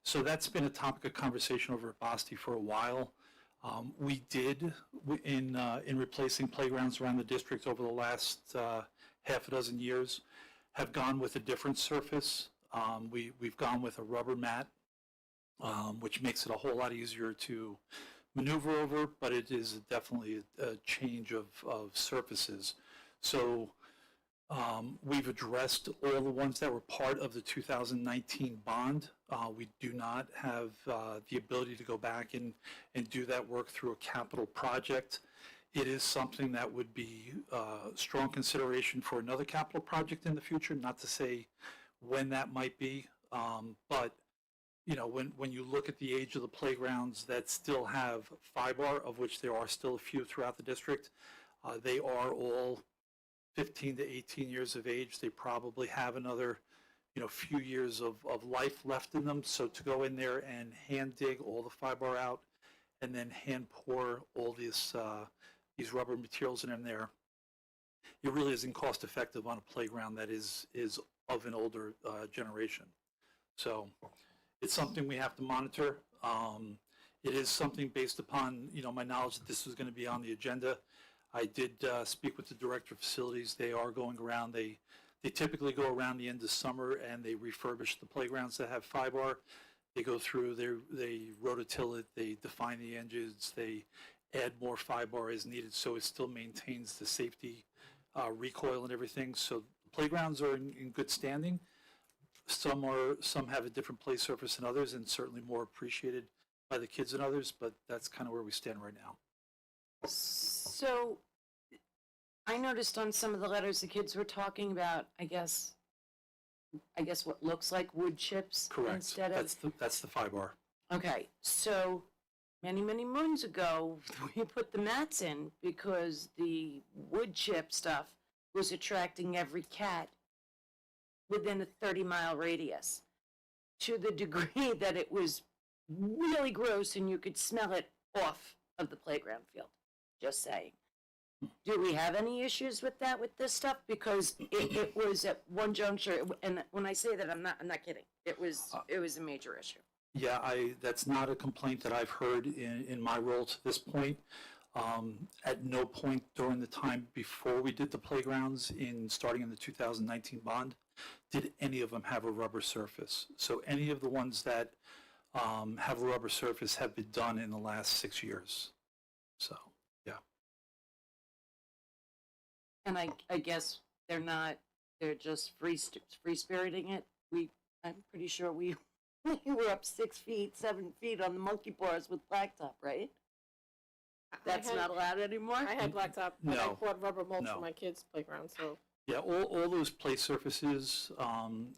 So that's been a topic of conversation over at Basti for a while. We did, in replacing playgrounds around the district over the last half a dozen years, have gone with a different surface. We've gone with a rubber mat, which makes it a whole lot easier to maneuver over, but it is definitely a change of surfaces. So we've addressed all the ones that were part of the 2019 bond. We do not have the ability to go back and do that work through a capital project. It is something that would be strong consideration for another capital project in the future, not to say when that might be, but when you look at the age of the playgrounds that still have Fibar, of which there are still a few throughout the district, they are all 15 to 18 years of age. They probably have another, few years of life left in them. So to go in there and hand dig all the Fibar out and then hand pour all these rubber materials in there, it really isn't cost effective on a playground that is of an older generation. So it's something we have to monitor. It is something based upon, my knowledge that this was going to be on the agenda. I did speak with the director of facilities. They are going around. They typically go around the end of summer and they refurbish the playgrounds that have Fibar. They go through, they rototill it, they define the edges, they add more Fibar as needed so it still maintains the safety recoil and everything. So playgrounds are in good standing. Some have a different play surface than others and certainly more appreciated by the kids than others, but that's kind of where we stand right now. So I noticed on some of the letters the kids were talking about, I guess what looks like wood chips Correct. instead of. That's the Fibar. Okay, so many, many moons ago, we put the mats in because the wood chip stuff was attracting every cat within a 30-mile radius, to the degree that it was really gross and you could smell it off of the playground field. Just saying. Do we have any issues with that, with this stuff? Because it was at one juncture, and when I say that, I'm not kidding. It was a major issue. Yeah, that's not a complaint that I've heard in my role to this point. At no point during the time before we did the playgrounds starting in the 2019 bond, did any of them have a rubber surface. So any of the ones that have a rubber surface have been done in the last 6 years. So, yeah. And I guess they're just free-spiriting it. I'm pretty sure we were up 6 feet, 7 feet on the monkey bars with blacktop, right? That's not allowed anymore? I had blacktop, but I No. bought rubber mulch No. for my kids' playground, so. Yeah, all those play surfaces,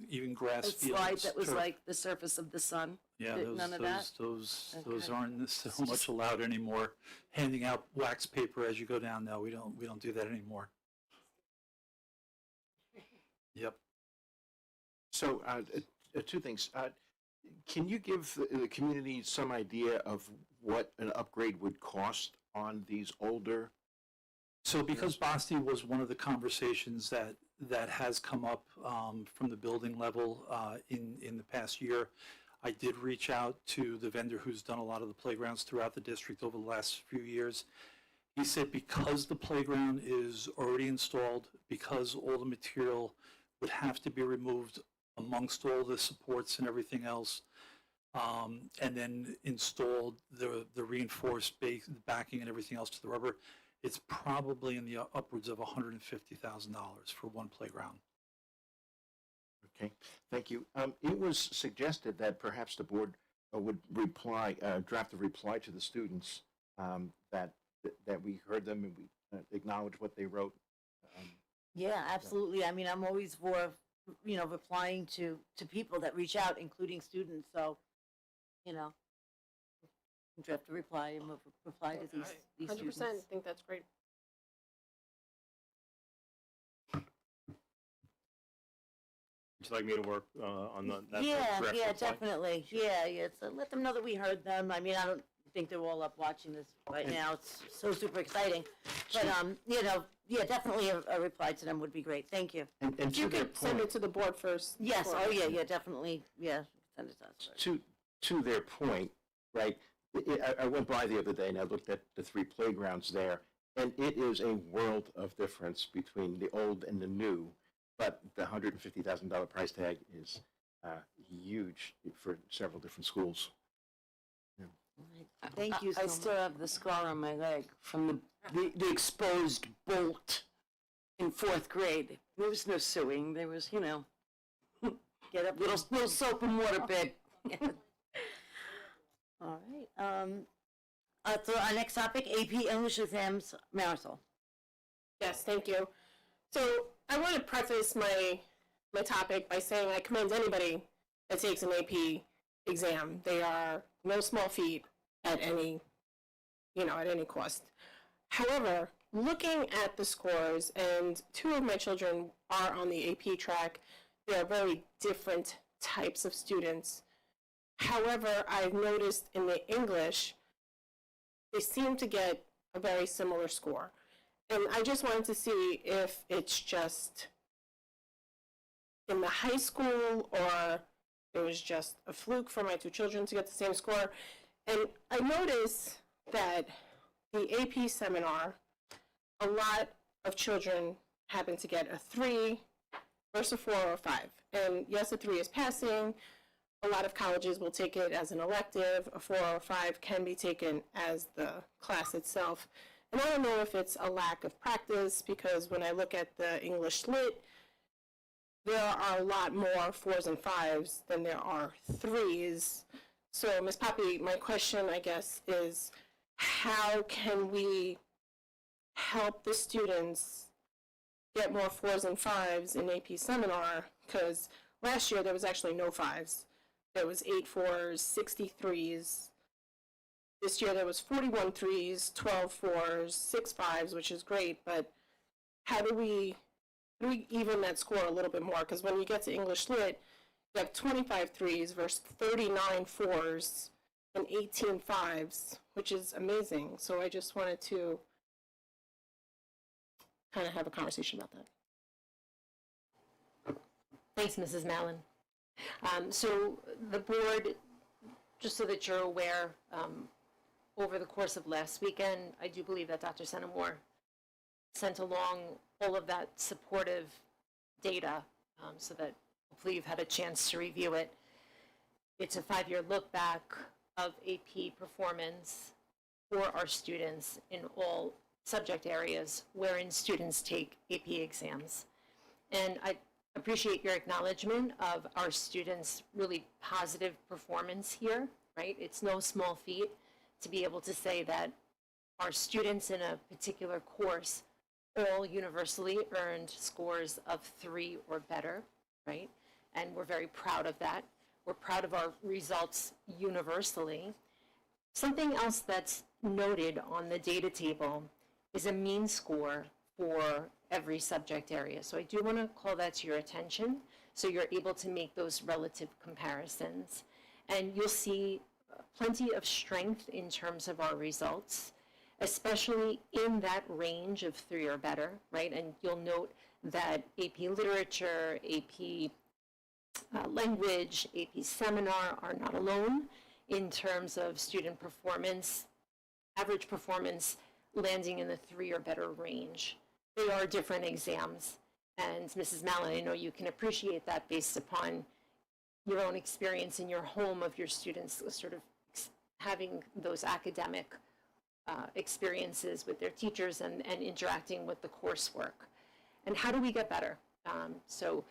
even grass A fields. slide that was turf. like the surface of the sun? Yeah, None of that? those Okay. aren't so much allowed anymore. Handing out wax paper as you go down, no, we don't do that anymore. Yep. So, two things. Can you give the community some idea of what an upgrade would cost on these older? So because Basti was one of the conversations that has come up from the building level in the past year, I did reach out to the vendor who's done a lot of the playgrounds throughout the district over the last few years. He said because the playground is already installed, because all the material would have to be removed amongst all the supports and everything else, and then installed the reinforced backing and everything else to the rubber, it's probably in the upwards of $150,000 for one playground. Okay, thank you. It was suggested that perhaps the board would draft a reply to the students that we heard them and we acknowledge what they wrote. Yeah, absolutely. I mean, I'm always for, replying to people that reach out, including students, so, draft a reply and we'll reply to these 100% students. think that's great. Would you like me to work on that? Yeah, draft yeah, reply? definitely. Yeah, so let them know that we heard them. I mean, I don't think they're all up watching this right now. It's so super exciting. But, yeah, definitely a reply to them would be great. Thank you. And If to you their could send point, it to the board first. Yes, before- oh, yeah, definitely, yeah, send it to us. to their point, right? I went by the other day and I looked at the 3 playgrounds there, and it is a world of difference between the old and the new. But the $150,000 price tag is huge for several different schools. Thank you so I much. still have the scar on my leg from the exposed bolt in 4th grade. There was no sewing. There was, Get up, little soap and water bit. All right. So our next topic, AP English exams, Marisol. Yes, thank you. So I want to preface my topic by saying I commend anybody that takes an AP exam. They are no small feat at any cost. However, looking at the scores, and 2 of my children are on the AP track, they are very different types of students. However, I've noticed in the English, they seem to get a very similar score. And I just wanted to see if it's just in the high school or it was just a fluke for my 2 children to get the same score. And I noticed that the AP seminar, a lot of children happen to get a 3 versus a 4 or a 5. And yes, a 3 is passing. A lot of colleges will take it as an elective. A 4 or a 5 can be taken as the class itself. And I don't know if it's a lack of practice, because when I look at the English Lit, there are a lot more 4s and 5s than there are 3s. So, Ms. Poppy, my question, I guess, is how can we help the students get more 4s and 5s in AP seminar? Because last year there was actually no 5s. There was 8 4s, 63s. this year there was 41 threes, 12 fours, 6 fives, which is great, but how do we even that score a little bit more? Because when you get to English Lit, you have 25 threes versus 39 fours and 18 fives, which is amazing. So I just wanted to kind of have a conversation about that. Thanks, Mrs. Mallon. So the board, just so that you're aware, over the course of last weekend, I do believe that Dr. Senamore sent along all of that supportive data so that hopefully you've had a chance to review it. It's a 5-year look back of AP performance for our students in all subject areas wherein students take AP exams. And I appreciate your acknowledgement of our students' really positive performance here, right? It's no small feat to be able to say that our students in a particular course all universally earned scores of 3 or better, right? And we're very proud of that. We're proud of our results universally. Something else that's noted on the data table is a mean score for every subject area. So I do want to call that to your attention so you're able to make those relative comparisons. And you'll see plenty of strength in terms of our results, especially in that range of 3 or better, right? And you'll note that AP Literature, AP Language, AP Seminar are not alone in terms of student performance, average performance landing in the 3 or better range. They are different exams, and Mrs. Mallon, I know you can appreciate that based upon your own experience in your home of your students sort of having those academic experiences with their teachers and interacting with the coursework. And how do we get better? So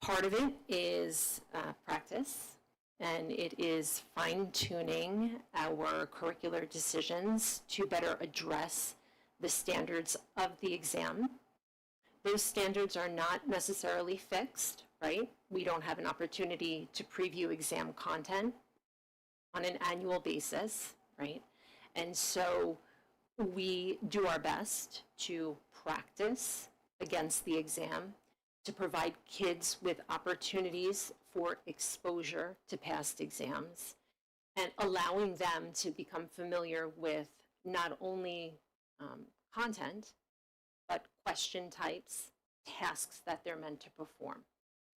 part of it is practice, and it is fine-tuning our curricular decisions to better address the standards of the exam. Those standards are not necessarily fixed, right? We don't have an opportunity to preview exam content on an annual basis, right? And so we do our best to practice against the exam, to provide kids with opportunities for exposure to past exams, and allowing them to become familiar with not only content, but question types, tasks that they're meant to perform.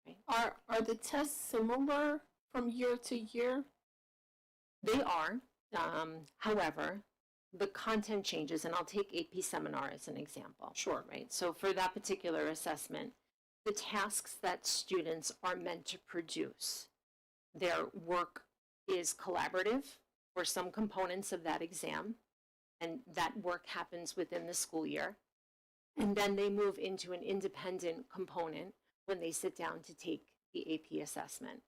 Right? Are the tests similar from year to year? They are. However, the content changes, and I'll take AP Seminar as an example. Sure. Right? So for that particular assessment, the tasks that students are meant to produce, their work is collaborative for some components of that exam, and that work happens within the school year. And then they move into an independent component when they sit down to take the AP assessment.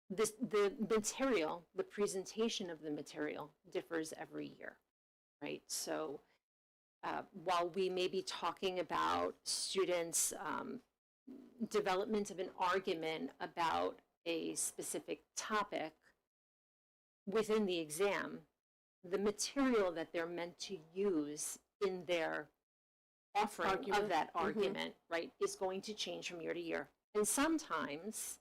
The material, the presentation of the material differs every year, right? So while we may be talking about students' development of an argument about a specific topic within the exam, the material that they're meant to use in their offering of that argument, right, is going to change from year to year. And sometimes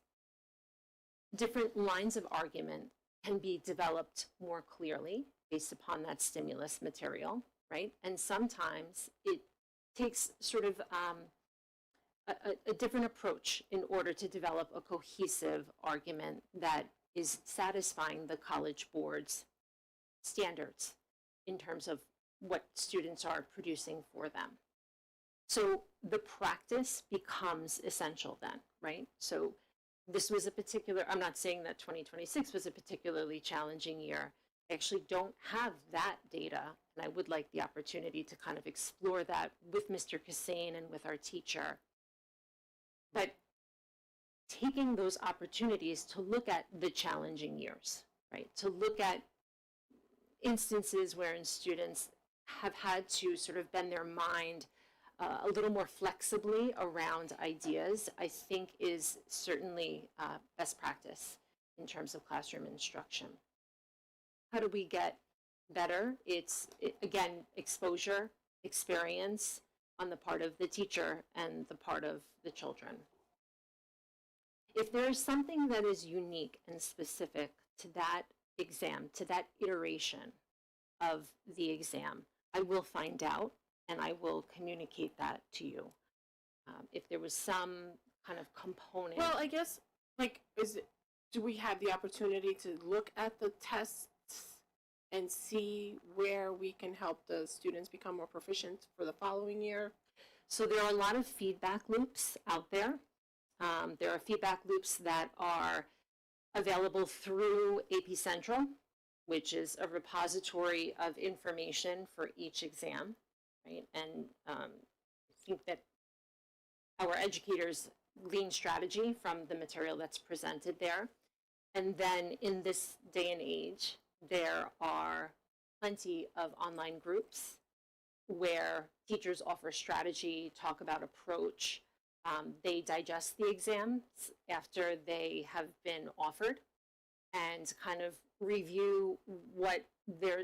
different lines of argument can be developed more clearly based upon that stimulus material, right? And sometimes it takes sort of a different approach in order to develop a cohesive argument that is satisfying the College Board's standards in terms of what students are producing for them. So the practice becomes essential then, right? So this was a particular, I'm not saying that 2026 was a particularly challenging year. I actually don't have that data, and I would like the opportunity to kind of explore that with Mr. Kassane and with our teacher. But taking those opportunities to look at the challenging years, right? To look at instances wherein students have had to sort of bend their mind a little more flexibly around ideas, I think is certainly best practice in terms of classroom instruction. how do we get better? Again, exposure, experience on the part of the teacher and the part of the children. If there is something that is unique and specific to that exam, to that iteration of the exam, I will find out and I will communicate that to you. If there was some kind of component. Well, I guess, like, do we have the opportunity to look at the tests and see where we can help the students become more proficient for the following year? So there are a lot of feedback loops out there. There are feedback loops that are available through AP Central, which is a repository of information for each exam, right? And I think that our educators glean strategy from the material that's presented there. And then in this day and age, there are plenty of online groups where teachers offer strategy, talk about approach. They digest the exams after they have been offered and kind of review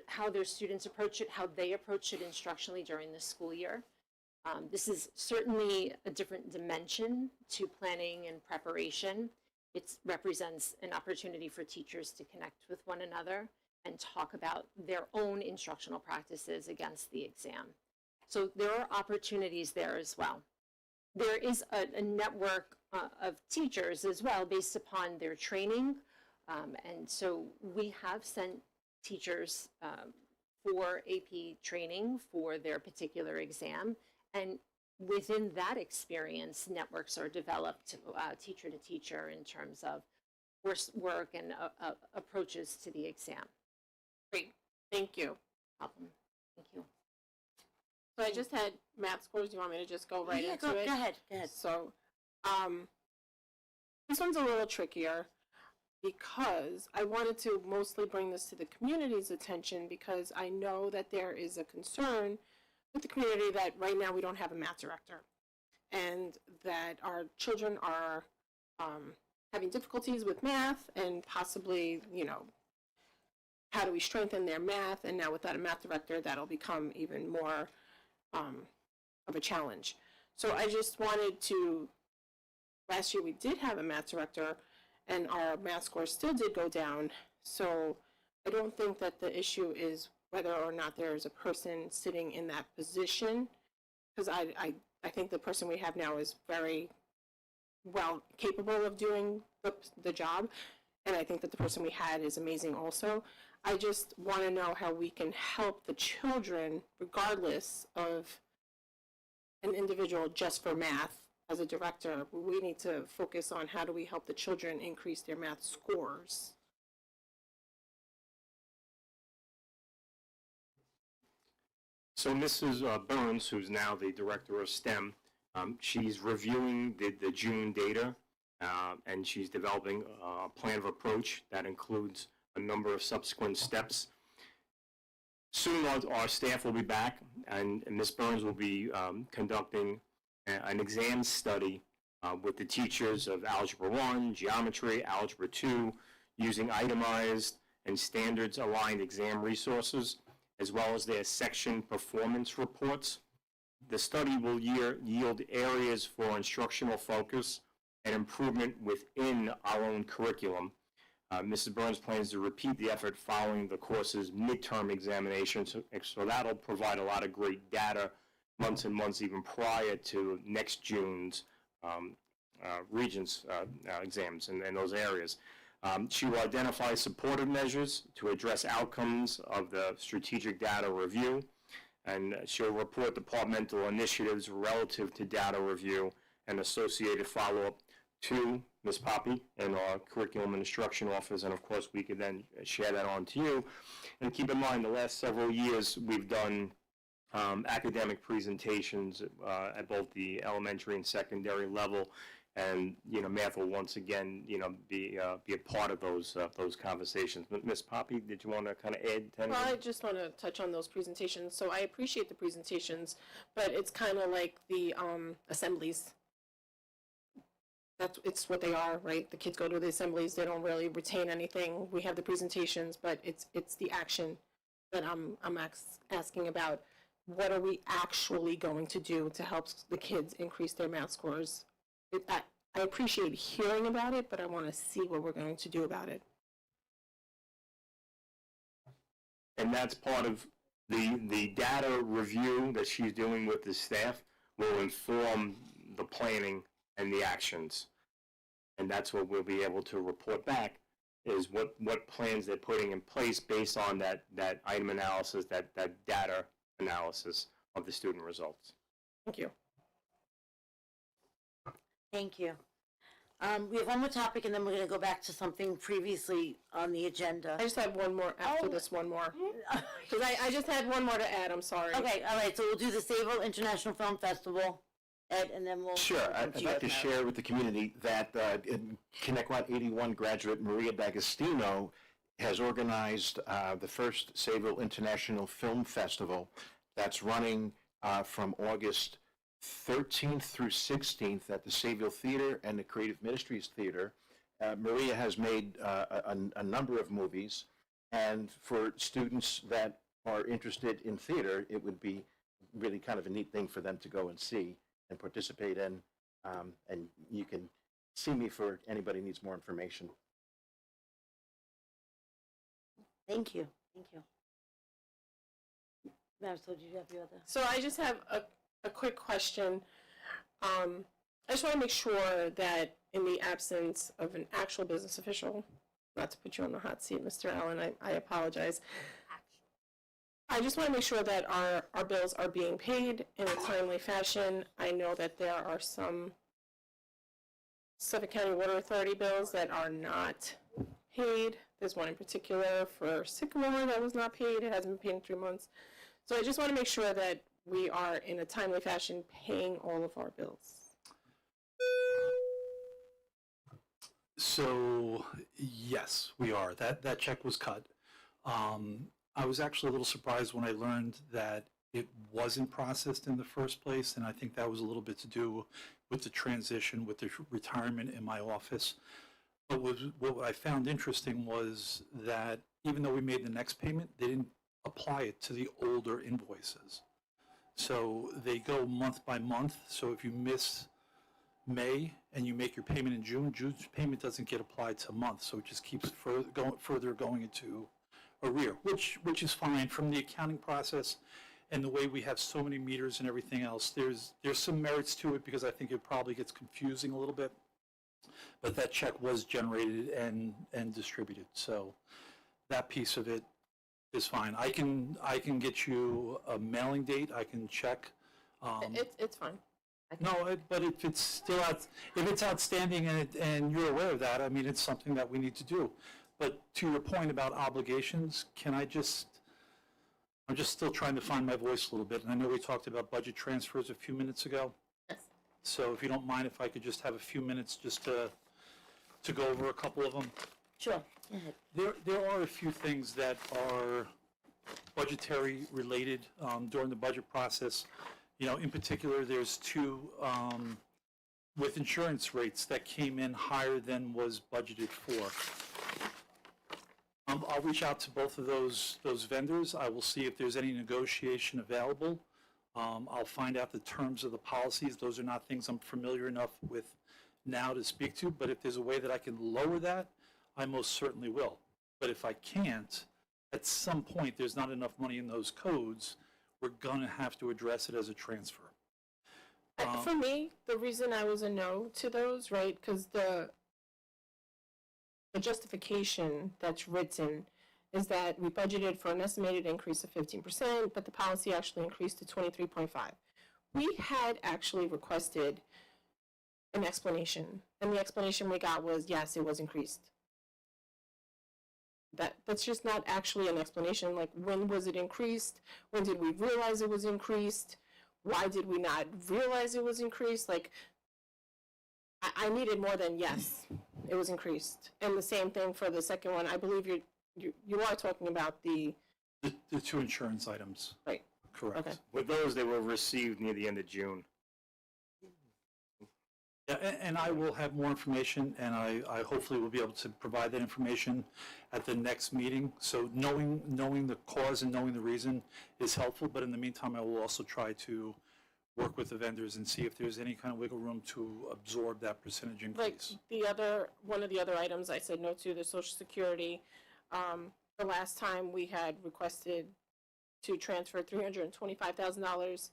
how their students approach it, how they approach it instructionally during the school year. This is certainly a different dimension to planning and preparation. It represents an opportunity for teachers to connect with one another and talk about their own instructional practices against the exam. So there are opportunities there as well. There is a network of teachers as well based upon their training. And so we have sent teachers for AP training for their particular exam. And within that experience, networks are developed teacher to teacher in terms of coursework and approaches to the exam. Great, thank you. Problem. Thank you. So I just had math scores. Do you want me to just go right into it? Go ahead. So, this one's a little trickier because I wanted to mostly bring this to the community's attention because I know that there is a concern with the community that right now we don't have a math director and that our children are having difficulties with math and possibly, how do we strengthen their math? And now without a math director, that'll become even more of a challenge. So I just wanted to, last year we did have a math director and our math scores still did go down. So I don't think that the issue is whether or not there is a person sitting in that position, because I think the person we have now is very well capable of doing the job, and I think that the person we had is amazing also. I just want to know how we can help the children, regardless of an individual just for math. As a director, we need to focus on how do we help the children increase their math scores. So Mrs. Burns, who's now the director of STEM, she's reviewing the June data, and she's developing a plan of approach that includes a number of subsequent steps. Soon our staff will be back, and Ms. Burns will be conducting an exam study with the teachers of Algebra 1, Geometry, Algebra 2, using itemized and standards-aligned exam resources, as well as their section performance reports. The study will yield areas for instructional focus and improvement within our own curriculum. Mrs. Burns plans to repeat the effort following the course's midterm examinations, so that'll provide a lot of great data months and months even prior to next June's Regents exams in those areas. She will identify supportive measures to address outcomes of the strategic data review, and she'll report departmental initiatives relative to data review and associated follow-up to Ms. Poppy in our Curriculum and Instruction Office, and of course we could then share that on to you. And keep in mind, the last several years we've done academic presentations at both the elementary and secondary level, and math will once again be a part of those conversations. But Ms. Poppy, did you want to kind of add to anything? Well, I just want to touch on those presentations. So I appreciate the presentations, but it's kind of like the assemblies. it's what they are, right? The kids go to the assemblies, they don't really retain anything. We have the presentations, but it's the action that I'm asking about. What are we actually going to do to help the kids increase their math scores? I appreciate hearing about it, but I want to see what we're going to do about it. And that's part of the data review that she's doing with the staff will inform the planning and the actions. And that's what we'll be able to report back, is what plans they're putting in place based on that item analysis, that data analysis of the student results. Thank you. Thank you. We have one more topic, and then we're going to go back to something previously on the agenda. I just have one more after this one more. Because I just had one more to add, I'm sorry. Okay, all right, so we'll do the Sable International Film Festival, Ed, and then we'll. Sure, come I'd you, like to Mary. share with the community that Connect Route 81 graduate Maria D'Agostino has organized the first Sayville International Film Festival that's running from August 13th through 16th at the Sayville Theater and the Creative Ministries Theater. Maria has made a number of movies, and for students that are interested in theater, it would be really kind of a neat thing for them to go and see and participate in. And you can see me for anybody who needs more information. Thank you, thank you. Marisol, do you have your other? So I just have a quick question. I just want to make sure that in the absence of an actual business official, not to put you on the hot seat, Mr. Allen, I apologize. I just want to make sure that our bills are being paid in a timely fashion. I know that there are some Suffolk County Water Authority bills that are not paid. There's one in particular for Sycamore that was not paid. It hasn't been paid in 3 months. So I just want to make sure that we are in a timely fashion paying all of our bills. So, yes, we are. That check was cut. I was actually a little surprised when I learned that it wasn't processed in the first place, and I think that was a little bit to do with the transition, with the retirement in my office. But what I found interesting was that even though we made the next payment, they didn't apply it to the older invoices. So they go month by month. So if you miss May and you make your payment in June, June's payment doesn't get applied to a month. So it just keeps further going into arrear, which is fine from the accounting process and the way we have so many meters and everything else. There's some merits to it because I think it probably gets confusing a little bit. But that check was generated and distributed. So that piece of it is fine. I can get you a mailing date. I can check. It's fine. No, but if it's still if it's outstanding and you're aware of that, I mean, it's something that we need to do. But to your point about obligations, I'm just still trying to find my voice a little bit. And I know we talked about budget transfers a few minutes ago. Yes. So if you don't mind, if I could just have a few minutes just to go over a couple of them. Sure. There are a few things that are budgetary related during the budget process. You know, in particular, there's two with insurance rates that came in higher than was budgeted for. I'll reach out to both of those vendors. I will see if there's any negotiation available. I'll find out the terms of the policies. Those are not things I'm familiar enough with now to speak to, but if there's a way that I can lower that, I most certainly will. But if I can't, at some point, there's not enough money in those codes, we're going to have to address it as a transfer. For me, the reason I was a no to those, right, because the justification that's written is that we budgeted for an estimated increase of 15%, but the policy actually increased to 23.5. We had actually requested an explanation, and the explanation we got was, yes, it was increased. That's just not actually an explanation. Like, when was it increased? When did we realize it was increased? Why did we not realize it was increased? Like, I needed more than yes, it was increased. And the same thing for the second one. I believe you are talking about the two insurance items. Right. Correct. Okay. With those, they were received near the end of June. Yeah, and I will have more information, and I hopefully will be able to provide that information at the next meeting. So knowing the cause and knowing the reason is helpful, but in the meantime, I will also try to work with the vendors and see if there's any kind of wiggle room to absorb that percentage Like increase. one of the other items I said no to, the Social Security. The last time we had requested to transfer $325,000,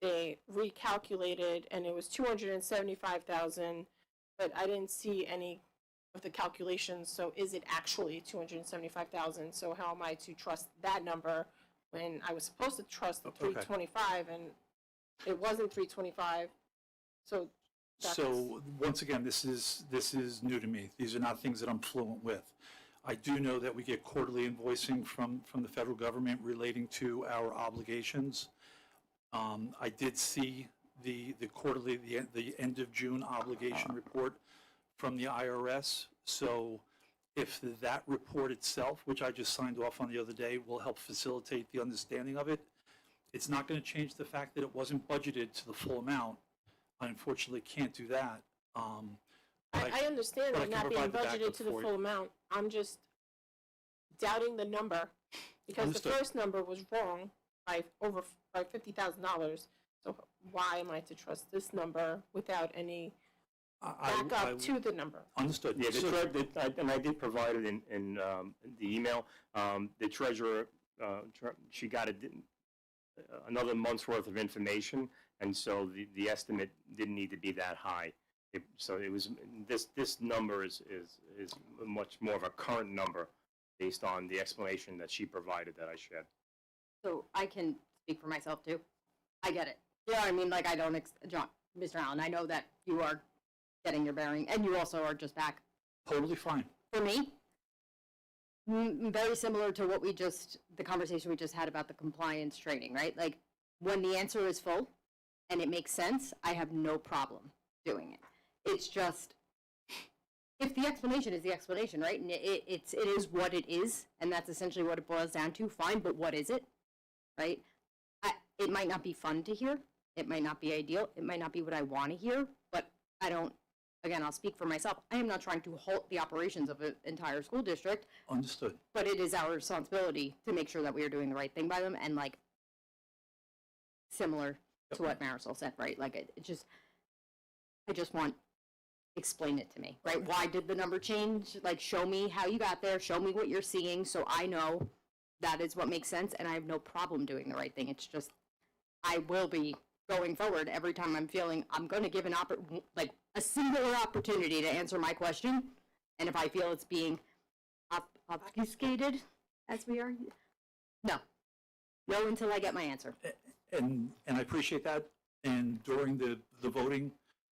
they recalculated and it was $275,000, but I didn't see any of the calculations. So is it actually $275,000? So how am I to trust that number when I was supposed to trust the Okay. 325 and it wasn't 325? So that's, So once again, this is new to me. These are not things that I'm fluent with. I do know that we get quarterly invoicing from the federal government relating to our obligations. I did see the quarterly, the end of June obligation report from the IRS. So if that report itself, which I just signed off on the other day, will help facilitate the understanding of it, it's not going to change the fact that it wasn't budgeted to the full amount. I unfortunately can't do that. I understand but I it can not being provide the budgeted backup to the for you. full amount. I'm just doubting the number because Understood. the first number was wrong by $50,000. So why am I to trust this number without any backup to the number? Understood. Yeah, So- and I did provide it in the email. The treasurer, she got another month's worth of information, and so the estimate didn't need to be that high. So it was, this number is much more of a current number based on the explanation that she provided that I shared. So I can speak for myself too. I get it. You know what I mean? Like I don't, John, Mr. Allen, I know that you are getting your bearing and you also are just back. Totally fine. For me, very similar to what the conversation we just had about the compliance training, right? Like when the answer is full and it makes sense, I have no problem doing it. It's just, if the explanation is the explanation, right? And it is what it is, and that's essentially what it boils down to, fine, but what is it, right? It might not be fun to hear. It might not be ideal. It might not be what I want to hear, but I don't, again, I'll speak for myself. I am not trying to halt the operations of an entire school district, Understood. but it is our responsibility to make sure that we are doing the right thing by them, and like, similar to what Marisol said, right? Like, I just want, explain it to me, right? Why did the number change? Like, show me how you got there, show me what you're seeing, so I know that is what makes sense, and I have no problem doing the right thing. It's just, I will be going forward every time I'm feeling I'm going to give a singular opportunity to answer my question, and if I feel it's being obfuscated, as we are, no until I get my answer. And I appreciate that. And during the voting,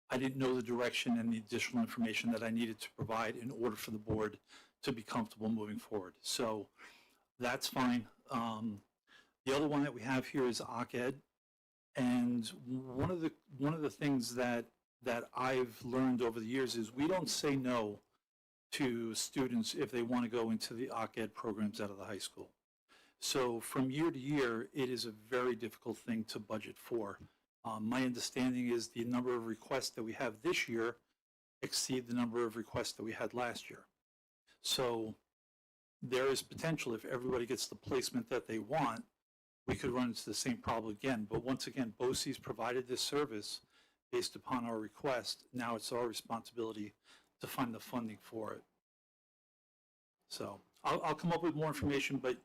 I didn't know the direction and the additional information that I needed to provide in order for the board to be comfortable moving forward. So that's fine. The other one that we have here is OCED. And one of the things that I've learned over the years is we don't say no to students if they want to go into the OCED programs out of the high school. So from year to year, it is a very difficult thing to budget for. My understanding is the number of requests that we have this year exceed the number of requests that we had last year. So there is potential if everybody gets the placement that they want, we could run into the same problem again. But once again, BOCES provided this service based upon our request. Now it's our responsibility to find the funding for it. So I'll come up with more information, but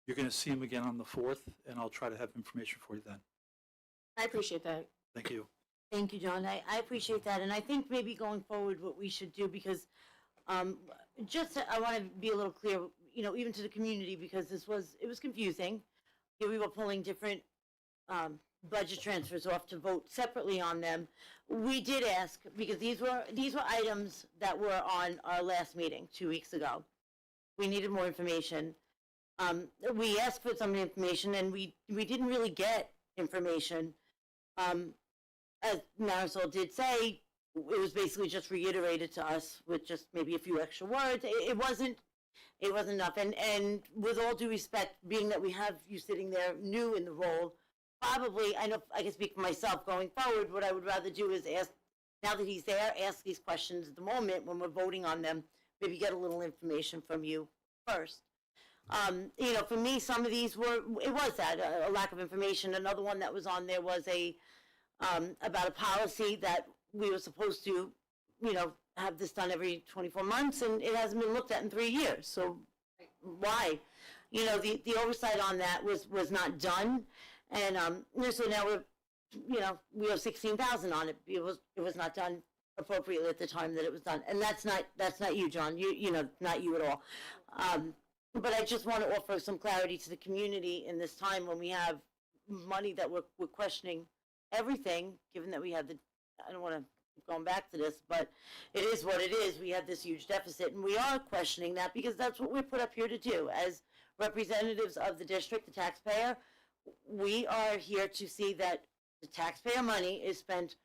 you're going to see him again on the 4th, and I'll try to have information for you then. I appreciate that. Thank you. Thank you, John. I appreciate that. And I think maybe going forward, what we should do, because I want to be a little clear, even to the community, because it was confusing. We were pulling different budget transfers off to vote separately on them. We did ask, because these were items that were on our last meeting 2 weeks ago. We needed more information. We asked for some information, and we didn't really get information. As Marisol did say, it was basically just reiterated to us with just maybe a few extra words. It wasn't enough. And with all due respect, being that we have you sitting there new in the role, probably, I know I can speak for myself going forward, what I would rather do is ask now that he's there, ask these questions at the moment when we're voting on them, maybe get a little information from you first. You know, for me, some of these it was that, a lack of information. Another one that was on there was about a policy that we were supposed to, you know, have this done every 24 months, and it hasn't been looked at in 3 years. So why? You know, the oversight on that was not done, and so now we have 16,000 on it. It was not done appropriately at the time that it was done, and that's not you, John. You know, not you at all. But I just want to offer some clarity to the community in this time when we have money that we're questioning everything, given that we had I don't want to keep going back to this, but it is what it is. We had this huge deficit, and we are questioning that because that's what we're put up here to do. As representatives of the district, the taxpayer, we are here to see that the taxpayer money is spent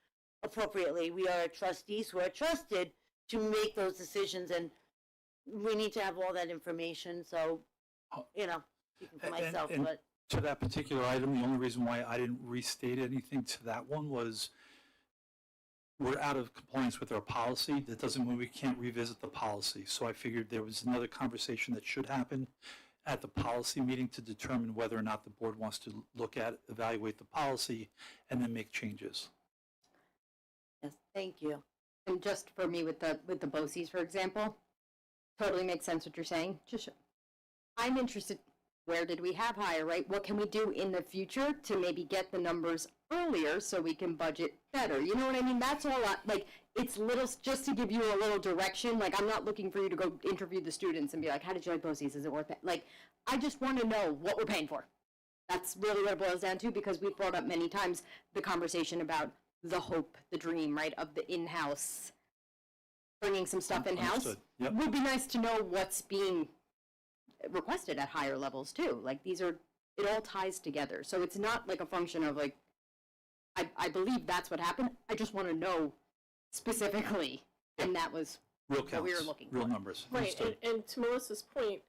appropriately. We are trustees who are trusted to make those decisions, and we need to have all that information. So, you know, speaking for myself, and but to that particular item, the only reason why I didn't restate anything to that one was we're out of compliance with our policy. That doesn't mean we can't revisit the policy. So I figured there was another conversation that should happen at the policy meeting to determine whether or not the board wants to evaluate the policy, and then make changes. yes, thank you. And just for me with the BOCES, for example, totally makes sense what you're saying. I'm interested, where did we have higher, right? What can we do in the future to maybe get the numbers earlier so we can budget better? You know what I mean? That's all, it's little, just to give you a little direction. Like, I'm not looking for you to go interview the students and be like, how did you like BOCES? Is it worth it? Like, I just want to know what we're paying for. That's really what it boils down to, because we've brought up many times the conversation about the hope, the dream, right, of the in-house, bringing some stuff in-house. Understood. Yep. Would be nice to know what's being requested at higher levels too. Like, it all ties together. So it's not like a function of like, I believe that's what happened. I just want to know specifically, and that was Real what we were counts, looking real for. numbers. Right, Understood. and to Melissa's point,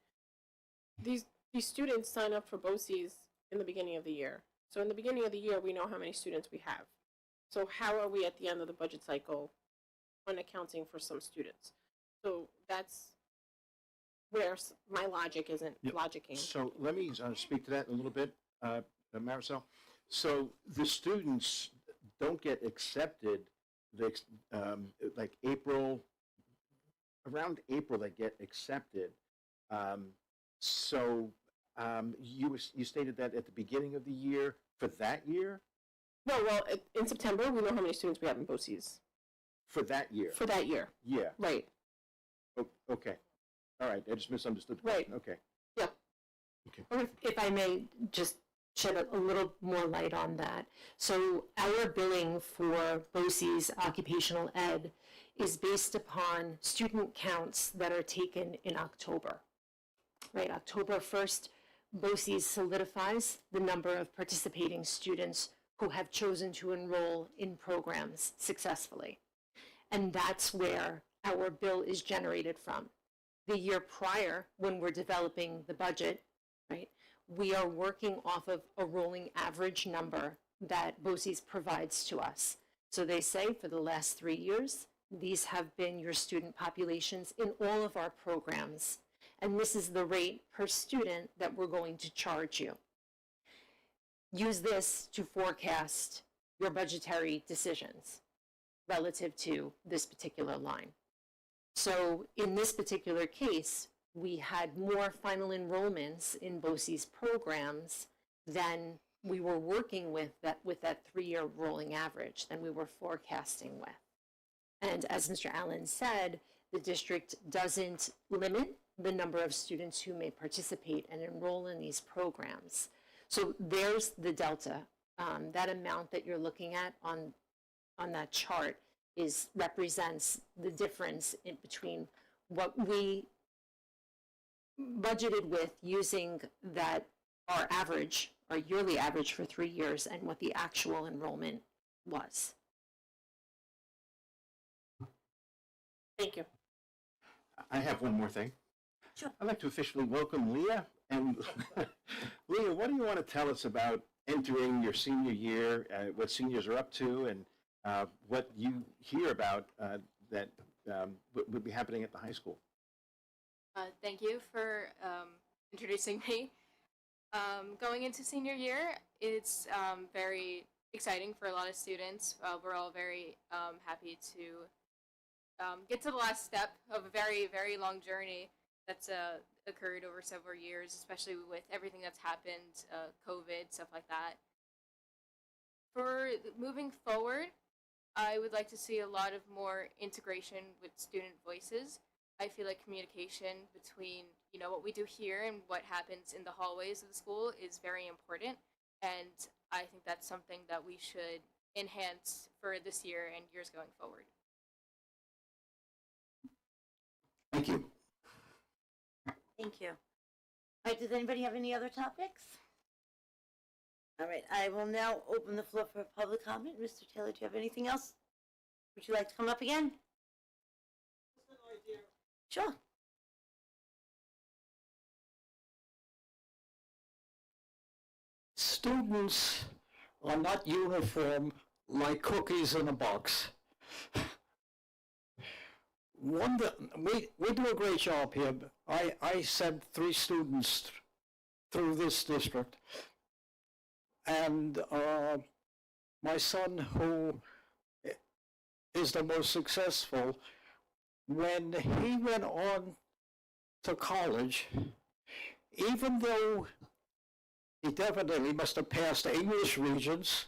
these students sign up for BOCES in the beginning of the year. So in the beginning of the year, we know how many students we have. So how are we at the end of the budget cycle when accounting for some students? So that's where my logic isn't Yep. logicking. So let me speak to that a little bit, Marisol. So the students don't get accepted, like around April they get accepted. You stated that at the beginning of the year for that year? No, well, in September, we know how many students we have in BOCES For that year? for that year. Yeah, Right. okay. All right, I just misunderstood. the Right. question. Okay. Yeah. Or if I may just shed a little more light on that. So our billing for BOCES occupational ed is based upon student counts that are taken in October. Right, October 1st, BOCES solidifies the number of participating students who have chosen to enroll in programs successfully. And that's where our bill is generated from. The year prior, when we're developing the budget, right, we are working off of a rolling average number that BOCES provides to us. So they say for the last 3 years, these have been your student populations in all of our programs. And this is the rate per student that we're going to charge you. Use this to forecast your budgetary decisions relative to this particular line. So in this particular case, we had more final enrollments in BOCES programs than we were working with that 3-year rolling average than we were forecasting with. And as Mr. Allen said, the district doesn't limit the number of students who may participate and enroll in these programs. So there's the delta. That amount that you're looking at on that chart represents the difference in between what we budgeted with using our yearly average for 3 years and what the actual enrollment was. Thank you. I have one more thing. Sure. I'd like to officially welcome Leah. And Leah, what do you want to tell us about entering your senior year, what seniors are up to, and what you hear about that would be happening at the high school. Thank you for introducing me. Going into senior year, it's very exciting for a lot of students. We're all very happy to get to the last step of a very, very long journey that's occurred over several years, especially with everything that's happened, COVID, stuff like that. For moving forward, I would like to see a lot of more integration with student voices. I feel like communication between, what we do here and what happens in the hallways of the school is very important. And I think that's something that we should enhance for this year and years going forward. Thank you. Thank you. All right, does anybody have any other topics? All right, I will now open the floor for public comment. Mr. Taylor, do you have anything else? Would you like to come up again? Sure. Students are not uniform like cookies in a box. We do a great job here. I sent 3 students through this district. And my son, who is the most successful, when he went on to college, even though he definitely must have passed English Regents,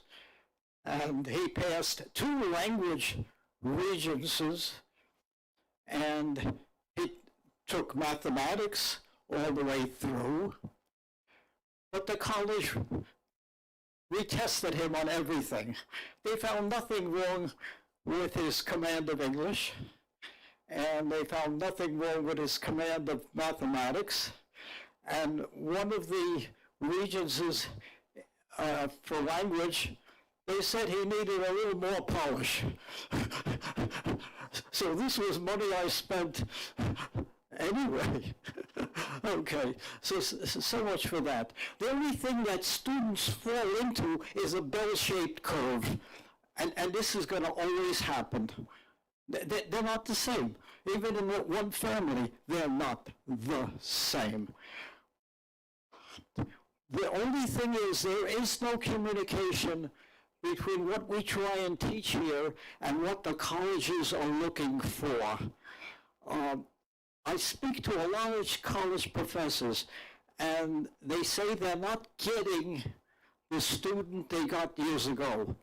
and he passed 2 language Regencies, and he took mathematics all the way through, but the college retested him on everything. They found nothing wrong with his command of English, and they found nothing wrong with his command of mathematics. And one of the Regencies for language, they said he needed a little more polish. So this was money I spent anyway. Okay, so much for that. The only thing that students fall into is a bell-shaped curve. And this is going to always happen. They're not the same. Even in one family, they're not the same. The only thing is there is no communication between what we try and teach here and what the colleges are looking for. I speak to a lot of college professors, and they say they're not getting the student they got years ago.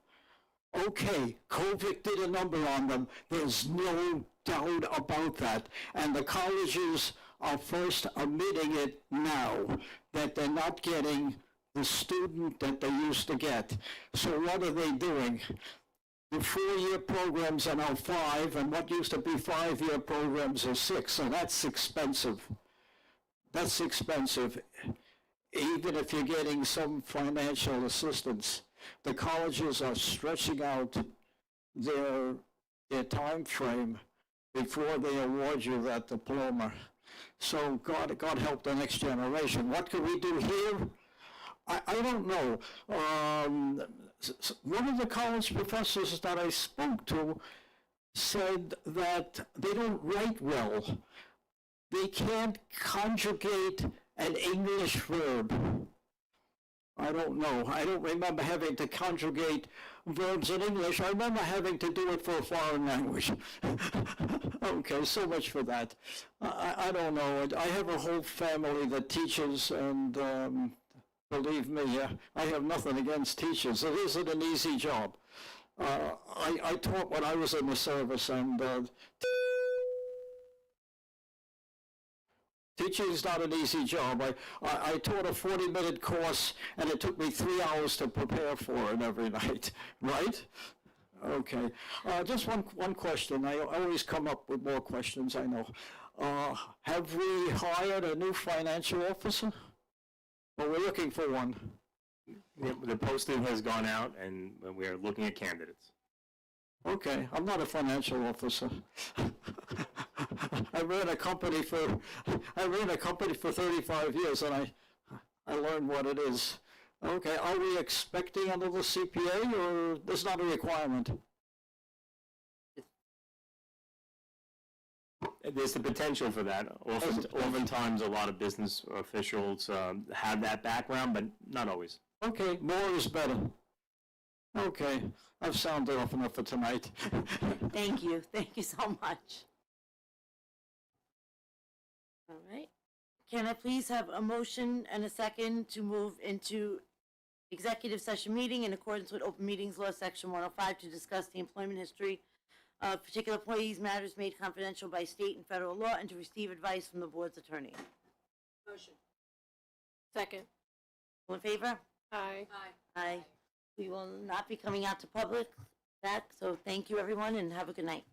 Okay, COVID did a number on them. There's no doubt about that. And the colleges are first admitting it now, that they're not getting the student that they used to get. So what are they doing? The 4-year programs are now 5, and what used to be 5-year programs are 6, so that's expensive. That's expensive, even if you're getting some financial assistance. The colleges are stretching out their time frame before they award you that diploma. So God help the next generation. What can we do here? I don't know. One of the college professors that I spoke to said that they don't write well. They can't conjugate an English verb. I don't know. I don't remember having to conjugate verbs in English. I remember having to do it for a foreign language. Okay, so much for that. I don't know. I have a whole family that teaches, and believe me, I have nothing against teachers. It isn't an easy job. I taught when I was in the service, and teaching is not an easy job. I taught a 40-minute course, and it took me 3 hours to prepare for it every night, right? Okay. Just one question. I always come up with more questions, I know. Have we hired a new financial officer? Well, we're looking for one. The posting has gone out, and we are looking at candidates. Okay, I'm not a financial officer. I ran a company for 35 years, and I learned what it is. Okay, are we expecting another CPA, or there's not a requirement? There's the potential for that. Oftentimes, a lot of business officials have that background, but not always. Okay, more is better. Okay, I've sounded off enough for tonight. Thank you so much. All right. Can I please have a motion and a second to move into executive session meeting in accordance with Open Meetings Law, Section 105, to discuss the employment history of particular employees, matters made confidential by state and federal law, and to receive advice from the board's attorney. Motion. Second. All in favor? Aye. Aye. We will not be coming out to public back, so thank you, everyone, and have a good night.